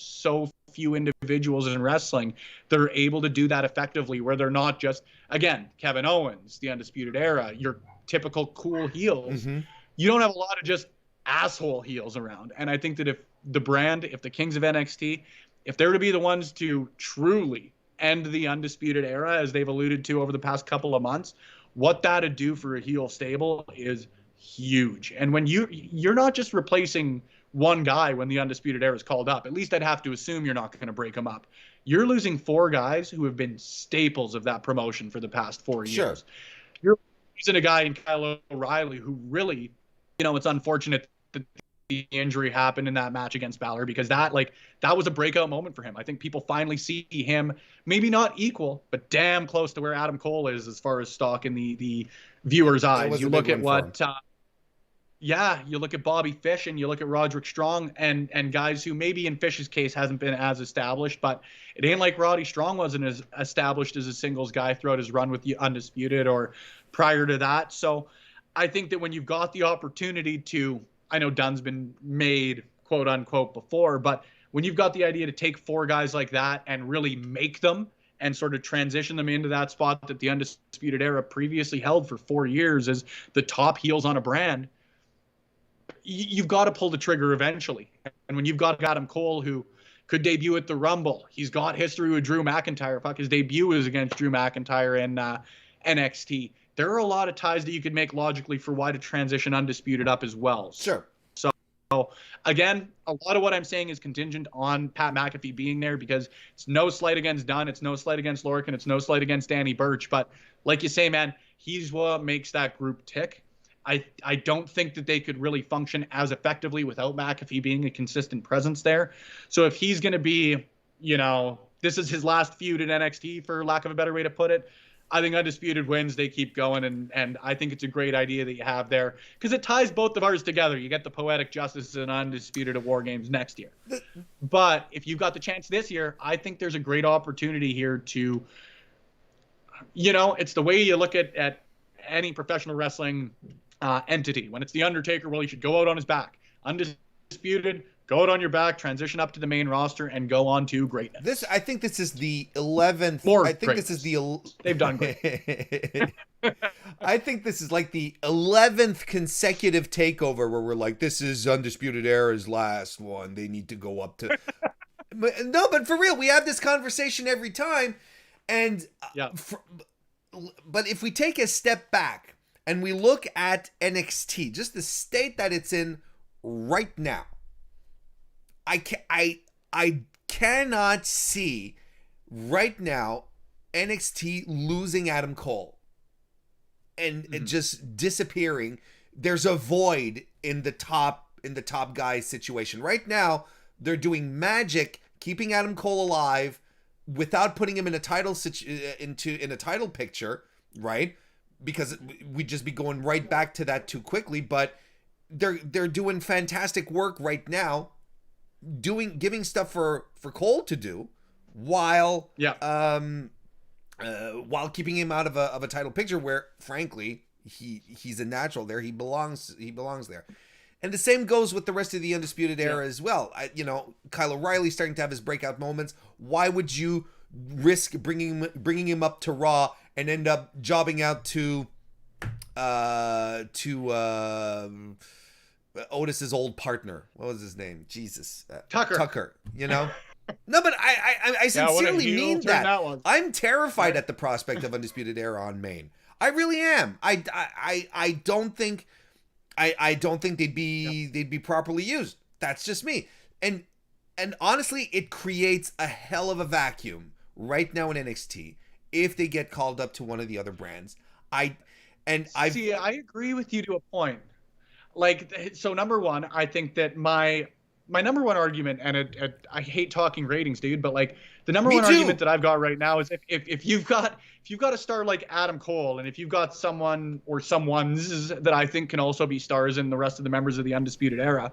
few individuals in wrestling that are able to do that effectively, where they're not just, again, Kevin Owens, the Undisputed Era, your typical cool heels. You don't have a lot of just asshole heels around. And I think that if the brand, if the Kings of NXT, if they're to be the ones to truly end the Undisputed Era, as they've alluded to over the past couple of months, what that'd do for a heel stable is huge. And when you're not just replacing one guy when the Undisputed Era is called up, at least I'd have to assume you're not going to break them up. You're losing 4 guys who have been staples of that promotion for the past 4 years. Sure. You're losing a guy in Kyle O'Reilly who really, you know, it's unfortunate that the injury happened in that match against Balor, because that was a breakout moment for him. I think people finally see him, maybe not equal, but damn close to where Adam Cole is as far as stock in the viewers' eyes. You look at what you look at Bobby Fish and you look at Roderick Strong and guys who maybe in Fish's case hasn't been as established, but it ain't like Roddy Strong wasn't as established as a singles guy throughout his run with the Undisputed or prior to that. So I think that when you've got the opportunity to, I know Dunn's been made quote unquote before, but when you've got the idea to take 4 guys like that and really make them and sort of transition them into that spot that the Undisputed Era previously held for 4 years as the top heels on a brand, you've got to pull the trigger eventually. And when you've got Adam Cole, who could debut at the Rumble, he's got history with Drew McIntyre. His debut was against Drew McIntyre in NXT. There are a lot of ties that you could make logically for why to transition Undisputed up as well. Sure. So again, a lot of what I'm saying is contingent on Pat McAfee being there, because it's no slight against Dunn, it's no slight against Lorcan, it's no slight against Danny Burch. But like you say, man, he's what makes that group tick. I don't think that they could really function as effectively without McAfee being a consistent presence there. So if he's going to be, you know, this is his last feud in NXT, for lack of a better way to put it, I think Undisputed wins. They keep going, and I think it's a great idea that you have there, because it ties both of ours together. You get the poetic justice and Undisputed at War Games next year. But if you've got the chance this year, I think there's a great opportunity here to, you know, it's the way you look at any professional wrestling entity. When it's The Undertaker, well, he should go out on his back. Undisputed, go out on your back, transition up to the main roster, and go on to greatness. I think this is the 11th. More I think greatness. this is the. They've done great. I think this is like the 11th consecutive takeover where we're like, this is Undisputed Era's last one. They need to go up to. But for real, we have this conversation every time, and but if we take a step back and we look at NXT, just the state that it's in right now, I cannot see right now NXT losing Adam Cole and just disappearing. There's a void in the top guy situation right now. They're doing magic, keeping Adam Cole alive without putting him in a title in a title picture, right? Because we'd just be going right back to that too quickly. But they're doing fantastic work right now, giving stuff for Cole to do while keeping him out of a title picture where, frankly, he's a natural there. He belongs there. And the same goes with the rest of the Undisputed Era as well. Kyle O'Reilly starting to have his breakout moments. Why would you risk bringing him up to Raw and end up jobbing out to Otis's old partner? What was his name? Jesus, Tucker. No, but I sincerely mean that. I'm terrified at the prospect of Undisputed Era on main. I really am. I don't think. I don't think they'd be properly used. That's just me. And honestly, it creates a hell of a vacuum right now in NXT if they get called up to one of the other brands. I agree with you to a point. Like, so number one, I think that my number one argument, and I hate talking ratings, dude, but like the number one argument that I've got right now is if you've got a star like Adam Cole, and if you've got someone or someones that I think can also be stars in the rest of the members of the Undisputed Era,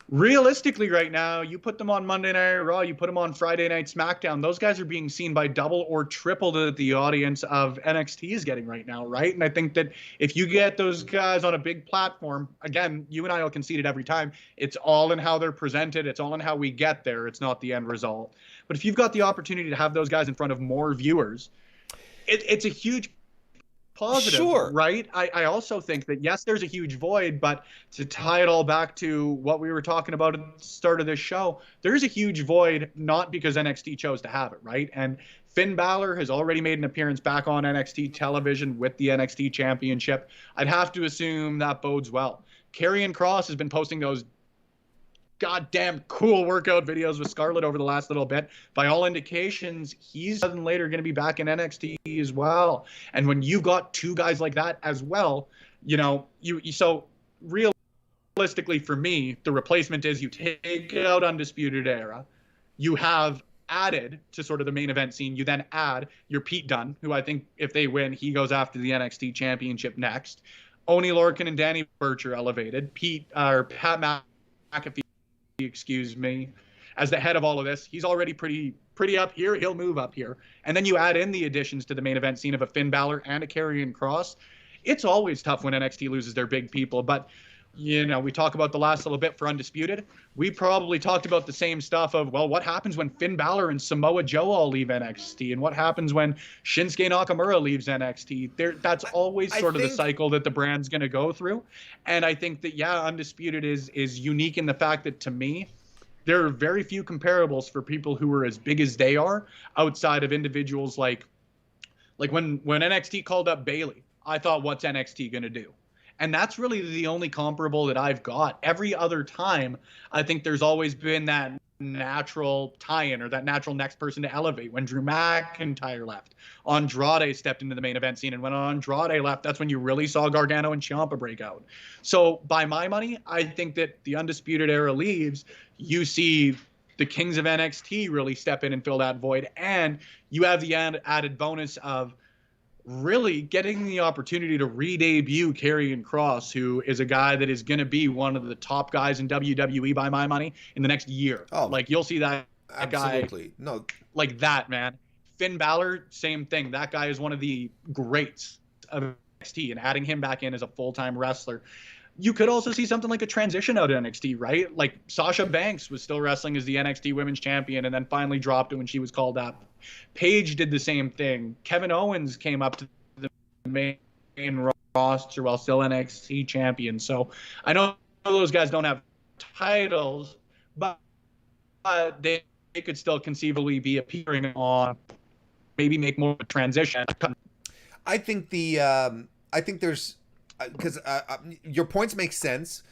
realistically right now, you put them on Monday Night Raw, you put them on Friday Night SmackDown, those guys are being seen by double or triple that the audience of NXT is getting right now, right? And I think that if you get those guys on a big platform, again, you and I will concede it every time, it's all in how they're presented, it's all in how we get there, it's not the end result. But if you've got the opportunity to have those guys in front of more viewers, it's a huge positive, right? I also think that, yes, there's a huge void, but to tie it all back to what we were talking about at the start of this show, there's a huge void, not because NXT chose to have it, right? And Finn Balor has already made an appearance back on NXT television with the NXT Championship. I'd have to assume that bodes well. Karrion Kross has been posting those goddamn cool workout videos with Scarlett over the last little bit. By all indications, he's later going to be back in NXT as well. And when you've got two guys like that as well, so realistically for me, the replacement is you take out Undisputed Era, you have added to sort of the main event scene, you then add your Pete Dunne, who I think if they win, he goes after the NXT Championship next. Oney Lorcan and Danny Burch are elevated. Pat McAfee, excuse me, as the head of all of this, he's already pretty up here. He'll move up here. And then you add in the additions to the main event scene of a Finn Balor and a Karrion Kross. It's always tough when NXT loses their big people, but we talk about the last little bit for Undisputed. We probably talked about the same stuff of, well, what happens when Finn Balor and Samoa Joe all leave NXT? And what happens when Shinsuke Nakamura leaves NXT? That's always sort of the cycle that the brand's going to go through. And I think that, Undisputed is unique in the fact that, to me, there are very few comparables for people who are as big as they are outside of individuals like when NXT called up Bayley, I thought, what's NXT going to do? And that's really the only comparable that I've got. Every other time, I think there's always been that natural tie-in or that natural next person to elevate. When Drew McIntyre left, Andrade stepped into the main event scene. And when Andrade left, that's when you really saw Gargano and Champa break out. So by my money, I think that the Undisputed Era leaves, you see the Kings of NXT really step in and fill that void. And you have the added bonus of really getting the opportunity to re-debut Karrion Kross, who is a guy that is going to be one of the top guys in WWE by my money in the next year. Oh, like you'll see that absolutely. Guy like that, man. Finn Balor, same thing. That guy is one of the greats of NXT, and adding him back in as a full-time wrestler. You could also see something like a transition out of NXT, right? Like Sasha Banks was still wrestling as the NXT Women's Champion and then finally dropped it when she was called up. Paige did the same thing. Kevin Owens came up to the main roster while still NXT Champion. So I know those guys don't have titles, but they could still conceivably be appearing on, maybe make more of a transition. I think there's, because your points make sense,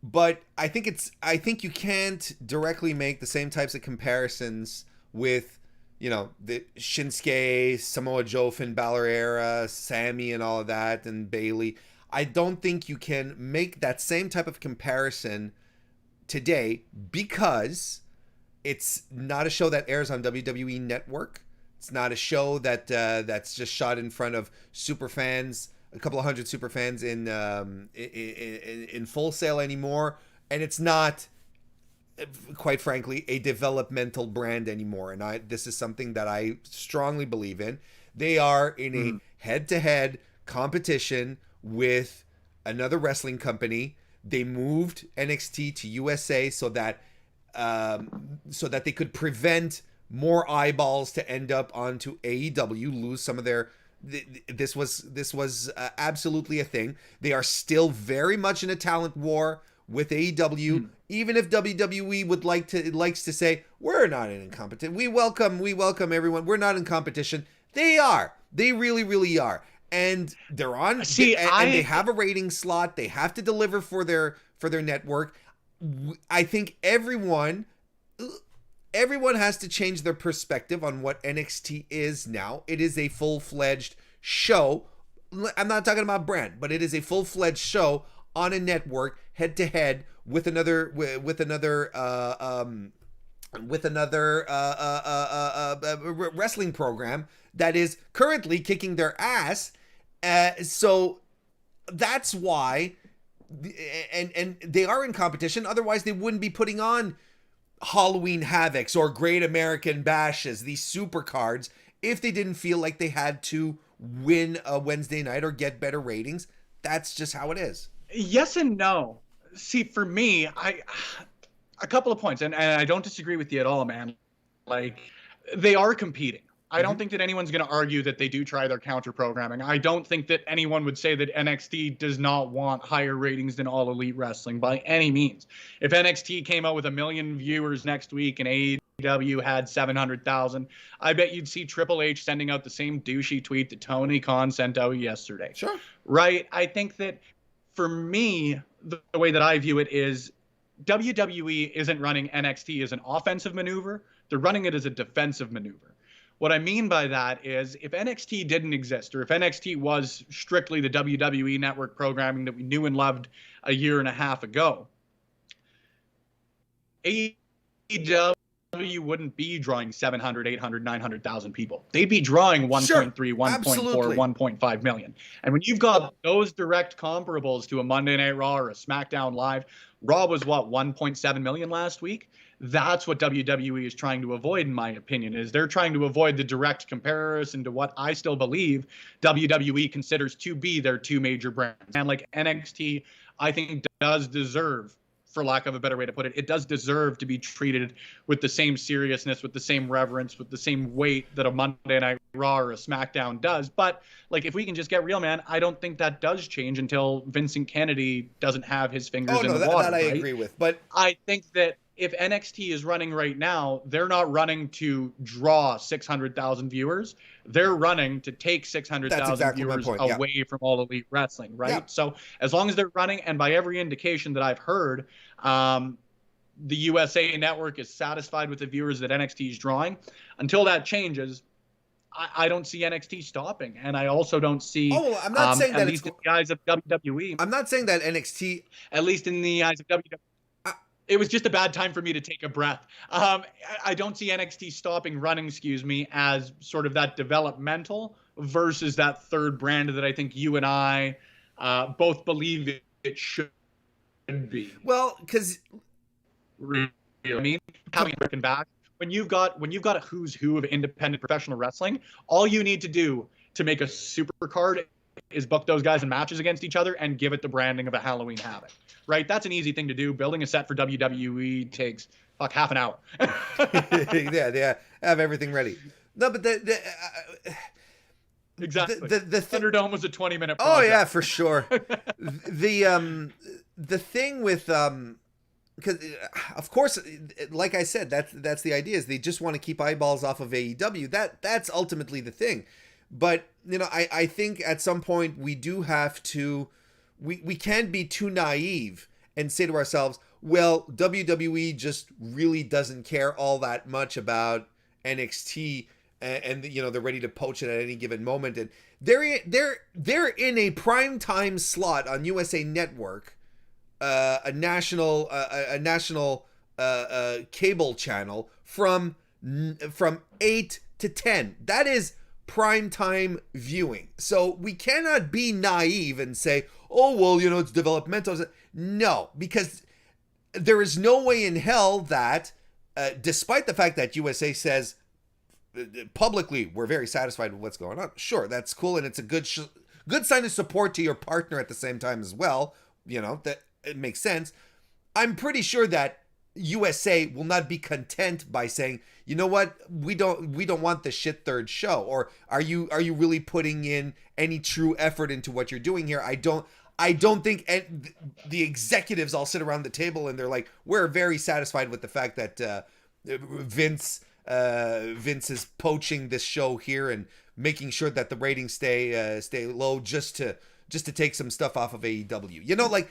but I think you can't directly make the same types of comparisons with, you know, the Shinsuke, Samoa Joe, Finn Balor era, Sammy and all of that, and Bayley. I don't think you can make that same type of comparison today because it's not a show that airs on WWE Network. It's not a show that that's just shot in front of super fans, a couple of hundred super fans in Full Sail anymore, and it's not, quite frankly, a developmental brand anymore. And this is something that I strongly believe in. They are in a head-to-head competition with another wrestling company. They moved NXT to USA so that they could prevent more eyeballs to end up onto AEW, lose some of their. This was absolutely a thing. They are still very much in a talent war with AEW, even if WWE likes to say we're not in competition. We welcome everyone. We're not in competition. They are. They really are. And they're on. And they have a rating slot. They have to deliver for their network. I think everyone has to change their perspective on what NXT is now. It is a full-fledged show. I'm not talking about brand, but it is a full-fledged show on a network, head-to-head with another wrestling program that is currently kicking their ass. So that's why, and they are in competition. Otherwise, they wouldn't be putting on Halloween Havocs or Great American Bashes, these super cards, if they didn't feel like they had to win a Wednesday night or get better ratings. That's just how it is. Yes and no. See, for me, a couple of points, and I don't disagree with you at all, man. Like, they are competing. I don't think that anyone's going to argue that they do try their counter programming. I don't think that anyone would say that NXT does not want higher ratings than All Elite Wrestling by any means. If NXT came out with 1 million viewers next week and AEW had 700,000, I bet you'd see Triple H sending out the same douchey tweet that Tony Khan sent out yesterday. Sure. Right? I think that for me, the way that I view it is WWE isn't running NXT as an offensive maneuver. They're running it as a defensive maneuver. What I mean by that is if NXT didn't exist, or if NXT was strictly the WWE network programming that we knew and loved a year and a half ago, AEW wouldn't be drawing 700, 800, 900,000 people. They'd be drawing 1.3, Sure, 1.4, absolutely. 1.5 million. And when you've got those direct comparables to a Monday Night Raw or a SmackDown Live, Raw was what, 1.7 million last week? That's what WWE is trying to avoid, in my opinion, is they're trying to avoid the direct comparison to what I still believe WWE considers to be their two major brands. And like NXT, I think does deserve, for lack of a better way to put it, it does deserve to be treated with the same seriousness, with the same reverence, with the same weight that a Monday Night Raw or a SmackDown does. But like, if we can just get real, man, I don't think that does change until Vincent Kennedy doesn't have his fingers in the water. That I agree with. But I think that if NXT is running right now, they're not running to draw 600,000 viewers. They're running to take 600,000 viewers away from All Elite Wrestling, right? Yeah. So as long as they're running, and by every indication that I've heard, the USA Network is satisfied with the viewers that NXT is drawing. Until that changes, I don't see NXT stopping, and I also don't see. Oh, I'm not saying that at least in the eyes of WWE. I'm not saying that NXT. At least in the eyes of WWE. It was just a bad time for me to take a breath. I don't see NXT stopping running, as sort of that developmental versus that third brand that I think you and I both believe it should be. Well, because really, I mean, having it broken back, when you've got a who's who of independent professional wrestling, all you need to do to make a super card is book those guys in matches against each other and give it the branding of a Halloween Havoc, right? That's an easy thing to do. Building a set for WWE takes half an hour. Yeah, they have everything ready. No, but exactly. The Thunderdome was a 20-minute project. Oh yeah, for sure. The thing with because of course, like I said, that's the idea, is they just want to keep eyeballs off of AEW. That's ultimately the thing. But I think at some point we do have to, we can't be too naive and say to ourselves, well, WWE just really doesn't care all that much about NXT, and they're ready to poach it at any given moment, and they're in a prime time slot on USA Network, a national cable channel from 8 to 10. That is prime time viewing. So we cannot be naive and say, oh well, it's developmental. No, because there is no way in hell that, despite the fact that USA says publicly we're very satisfied with what's going on, sure, that's cool, and it's a good sign of support to your partner at the same time as well. That it makes sense. I'm pretty sure that USA will not be content by saying, you know what, we don't want the shit third show, or are you really putting in any true effort into what you're doing here? I don't think the executives all sit around the table and they're like, we're very satisfied with the fact that Vince is poaching this show here and making sure that the ratings stay low just to take some stuff off of AEW.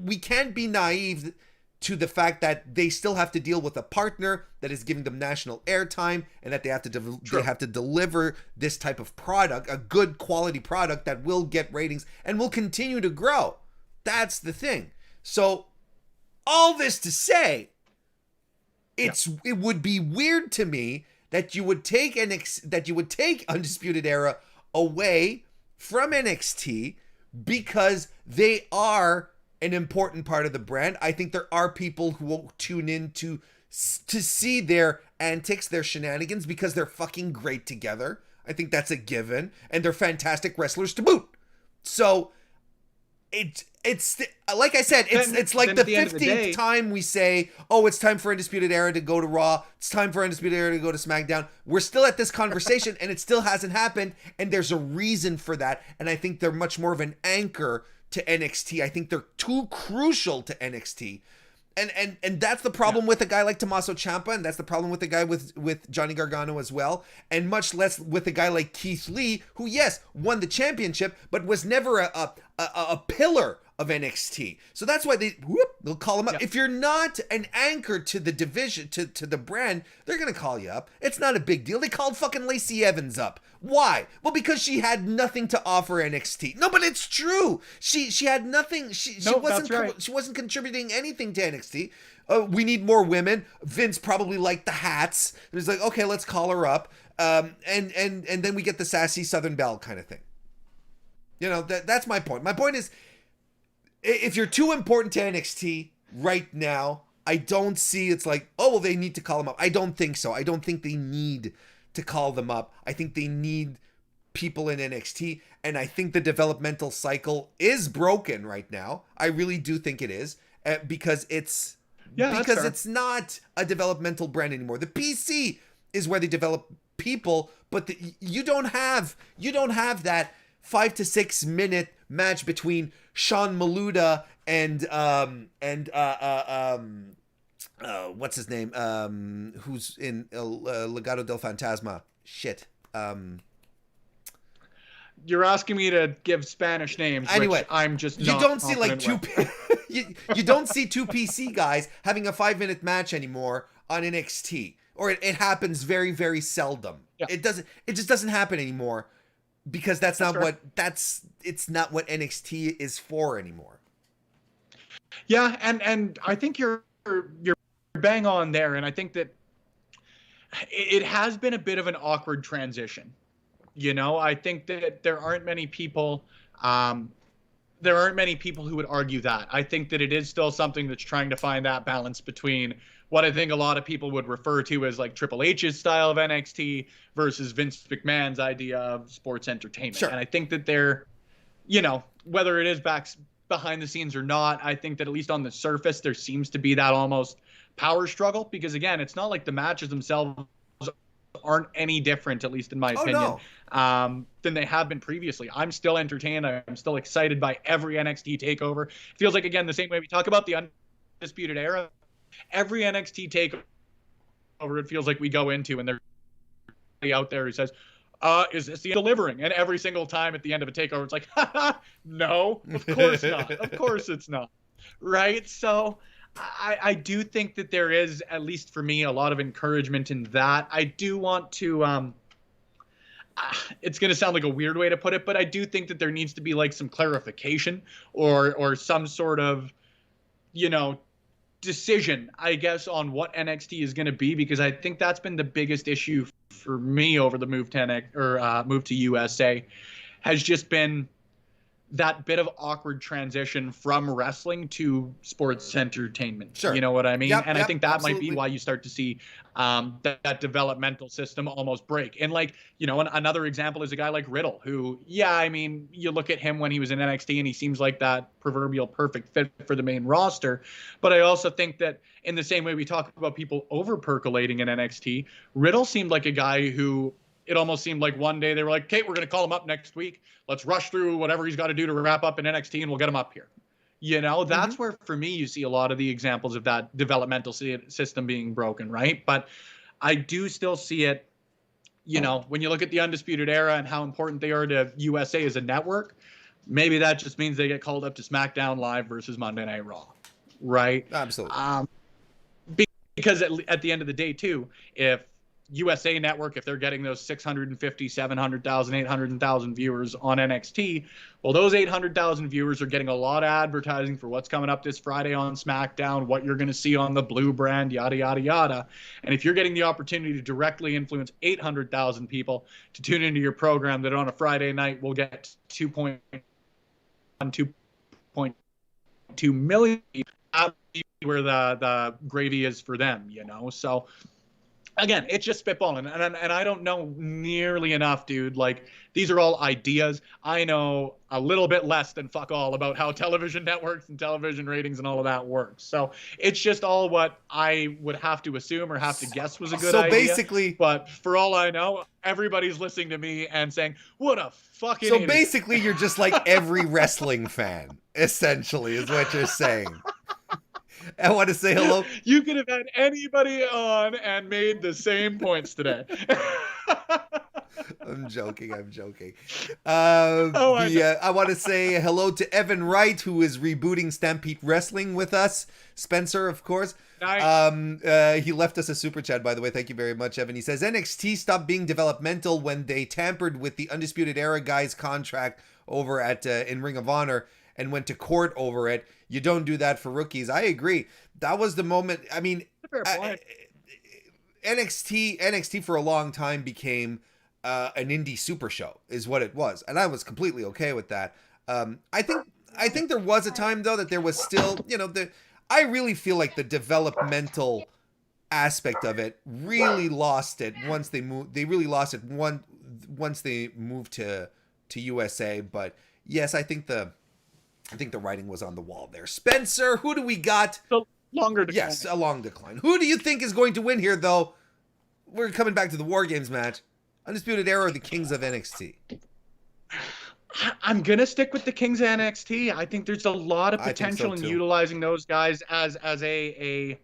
We can't be naive to the fact that they still have to deal with a partner that is giving them national airtime, and that they have to deliver this type of product, a good quality product that will get ratings and will continue to grow. That's the thing. So all this to say, it would be weird to me that you would take Undisputed Era away from NXT because they are an important part of the brand. I think there are people who will tune in to see their antics, their shenanigans, because they're fucking great together. I think that's a given, and they're fantastic wrestlers to boot. So it's like I said, it's like the 15th time we say, oh, it's time for Undisputed Era to go to Raw. It's time for Undisputed Era to go to SmackDown. We're still at this conversation and it still hasn't happened. And there's a reason for that. And I think they're much more of an anchor to NXT. I think they're too crucial to NXT. And that's the problem with a guy like Tommaso Ciampa, and that's the problem with a guy with Johnny Gargano as well, and much less with a guy like Keith Lee, who, yes, won the championship, but was never a pillar of NXT. So that's why they'll call him up. If you're not an anchor to the division, to the brand, they're going to call you up. It's not a big deal. They called fucking Lacey Evans up. Why? Well, because she had nothing to offer NXT. No, but it's true. She had nothing. She wasn't contributing anything to NXT. We need more women. Vince probably liked the hats. He was like, okay, let's call her up. And then we get the sassy Southern Belle kind of thing. That's my point. My point is, if you're too important to NXT right now, I don't see it's like, oh, well, they need to call them up. I don't think so. I don't think they need to call them up. I think they need people in NXT, and I think the developmental cycle is broken right now. I really do think it is, because it's not a developmental brand anymore. The PC is where they develop people, but you don't have that 5 to 6 minute match between Sean Maluda and what's his name? Who's in Legado del Fantasma? Shit. You're asking me to give Spanish names, anyway, which I'm just you don't see like two. you don't see two PC guys having a 5-minute match anymore on NXT, or it happens very, very seldom. Yeah. It just doesn't happen anymore, because it's not what NXT is for anymore. Yeah, and I think you're bang on there, and I think that it has been a bit of an awkward transition. I think that there aren't many people who would argue that. I think that it is still something that's trying to find that balance between what I think a lot of people would refer to as like Triple H's style of NXT versus Vince McMahon's idea of sports entertainment. Sure. And I think that they're whether it is behind the scenes or not, I think that at least on the surface, there seems to be that almost power struggle, because again, it's not like the matches themselves aren't any different, at least in my opinion, than they have been previously. I'm still entertained. I'm still excited by every NXT takeover. It feels like, again, the same way we talk about the Undisputed Era, every NXT takeover, it feels like we go into and they're out there who says, is this the delivering? And every single time at the end of a takeover, it's like, no, of course not. Of course it's not. Right? So I do think that there is, at least for me, a lot of encouragement in that. I do want to, it's going to sound like a weird way to put it, but I do think that there needs to be like some clarification or some sort of, decision, I guess, on what NXT is going to be, because I think that's been the biggest issue for me over the move to move to USA, has just been that bit of awkward transition from wrestling to sports entertainment. Sure. You know what I mean? Yep, and I think that absolutely. might be why you start to see that developmental system almost break. And like, another example is a guy like Riddle, who, I mean, you look at him when he was in NXT and he seems like that proverbial perfect fit for the main roster. But I also think that in the same way we talk about people over percolating in NXT, Riddle seemed like a guy who, it almost seemed like one day they were like, okay, we're going to call him up next week. Let's rush through whatever he's got to do to wrap up in NXT and we'll get him up here. That's where, for me, you see a lot of the examples of that developmental system being broken, right? But I do still see it, when you look at the Undisputed Era and how important they are to USA as a network, maybe that just means they get called up to SmackDown Live versus Monday Night Raw, right? Absolutely. Because at the end of the day, too, if USA Network, if they're getting those 650, 700,000, 800,000 viewers on NXT, well, those 800,000 viewers are getting a lot of advertising for what's coming up this Friday on SmackDown, what you're going to see on the Blue brand, yada, yada, yada. And if you're getting the opportunity to directly influence 800,000 people to tune into your program that on a Friday night will get 2.1, 2.2 million, that's where the gravy is for them, So again, it's just spitballing, and I don't know nearly enough, dude. Like, these are all ideas. I know a little bit less than fuck all about how television networks and television ratings and all of that works. So it's just all what I would have to assume or have to guess was a good idea. So basically, but for all I know, everybody's listening to me and saying, "What a fucking." So idiot. basically, you're just like every wrestling fan, essentially, is what you're saying. I want to say hello. You could have had anybody on and made the same points today. I'm joking. I want to say hello to Evan Wright, who is rebooting Stampede Wrestling with us. Spencer, of course. Nice. He left us a super chat, by the way. Thank you very much, Evan. He says, NXT stopped being developmental when they tampered with the Undisputed Era guys' contract over at in Ring of Honor and went to court over it. You don't do that for rookies. I agree. That was the moment. I mean, NXT for a long time became an indie super show, is what it was, and I was completely okay with that. I think there was a time though that there was still, I really feel like the developmental aspect of it really lost it once they moved. They really lost it once they moved to USA. But yes, I think the writing was on the wall there. Spencer, who do we got? So longer decline. Yes, a long decline. Who do you think is going to win here, though? We're coming back to the War Games match. Undisputed Era or the Kings of NXT? I'm going to stick with the Kings of NXT. I think there's a lot of potential in utilizing those guys as a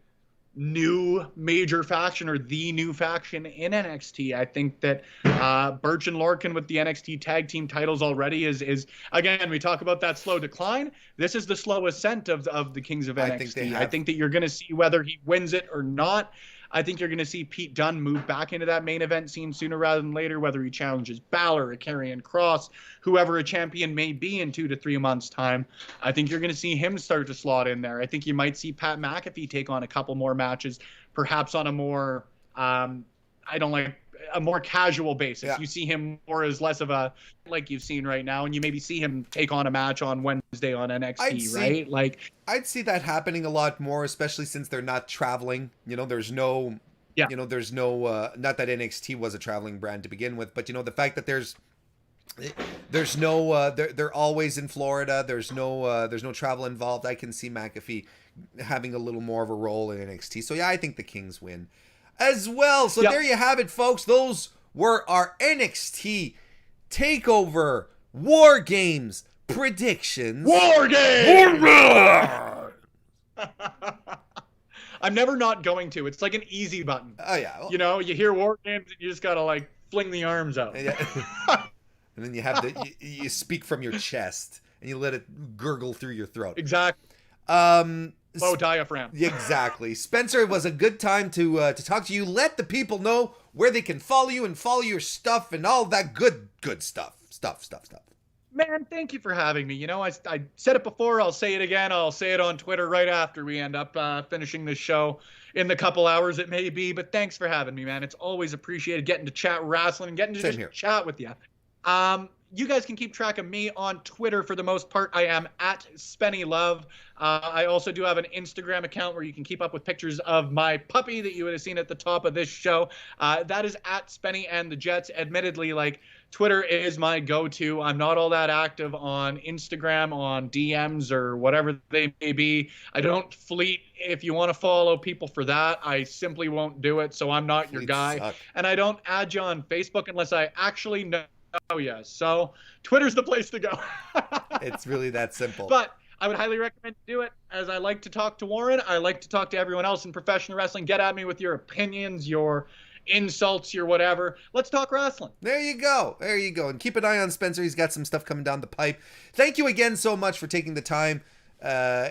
new major faction or the new faction in NXT. I think that Birch and Lorcan with the NXT tag team titles already is again, we talk about that slow decline. This is the slow ascent of the Kings of NXT. I think that you're going to see whether he wins it or not. I think you're going to see Pete Dunne move back into that main event scene sooner rather than later, whether he challenges Balor or Karrion Kross, whoever a champion may be in 2 to 3 months' time. I think you're going to see him start to slot in there. I think you might see Pat McAfee take on a couple more matches, perhaps on a more, a more casual basis. Yeah. You see him more as less of a, like you've seen right now, and you maybe see him take on a match on Wednesday on NXT, right? Like, I'd see that happening a lot more, especially since they're not traveling. There's no, not that NXT was a traveling brand to begin with, but the fact that there's There's no they're always in Florida. There's no travel involved. I can see McAfee having a little more of a role in NXT. So yeah, I think the Kings win as well. So there you have it, folks. Those were our NXT Takeover War Games predictions. War Games! I'm never not going to. It's like an easy button. Oh yeah. You know, you hear War Games and you just gotta like fling the arms out. And then you have you speak from your chest and you let it gurgle through your throat. Exactly. Low diaphragm. Exactly. Spencer, it was a good time to talk to you. Let the people know where they can follow you and follow your stuff and all that good stuff. Man, thank you for having me. You know, I said it before. I'll say it again. I'll say it on Twitter right after we end up finishing this show in the couple hours it may be. But thanks for having me, man. It's always appreciated getting to chat wrestling and getting to just chat with you. You guys can keep track of me on Twitter for the most part. I am at SpennyLove. I also do have an Instagram account where you can keep up with pictures of my puppy that you would have seen at the top of this show. That is at Spenny and the Jets. Admittedly, like, Twitter is my go-to. I'm not all that active on Instagram, on DMs or whatever they may be. I don't fleet. If you want to follow people for that, I simply won't do it. So I'm not your guy. And I don't add you on Facebook unless I actually know. Oh, yeah. So Twitter's the place to go. It's really that simple. But I would highly recommend you do it. As I like to talk to Warren, I like to talk to everyone else in professional wrestling. Get at me with your opinions, your insults, your whatever. Let's talk wrestling. There you go. And keep an eye on Spencer. He's got some stuff coming down the pipe. Thank you again so much for taking the time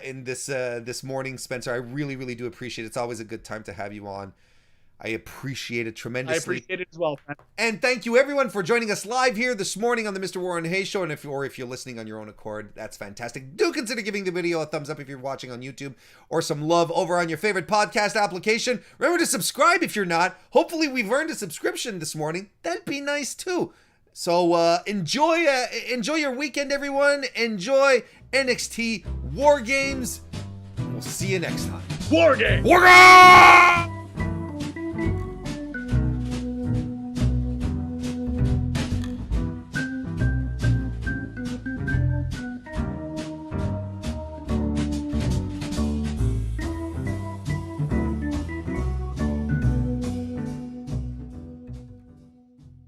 in this morning, Spencer. I really, really do appreciate it. It's always a good time to have you on. I appreciate it tremendously. I appreciate it as well, man. And thank you everyone for joining us live here this morning on the MrWarrenHayes Show. And if you're listening on your own accord, that's fantastic. Do consider giving the video a thumbs up if you're watching on YouTube, or some love over on your favorite podcast application. Remember to subscribe if you're not. Hopefully we've earned a subscription this morning. That'd be nice too. So enjoy your weekend, everyone. Enjoy NXT War Games. We'll see you next time. War Games! War Games!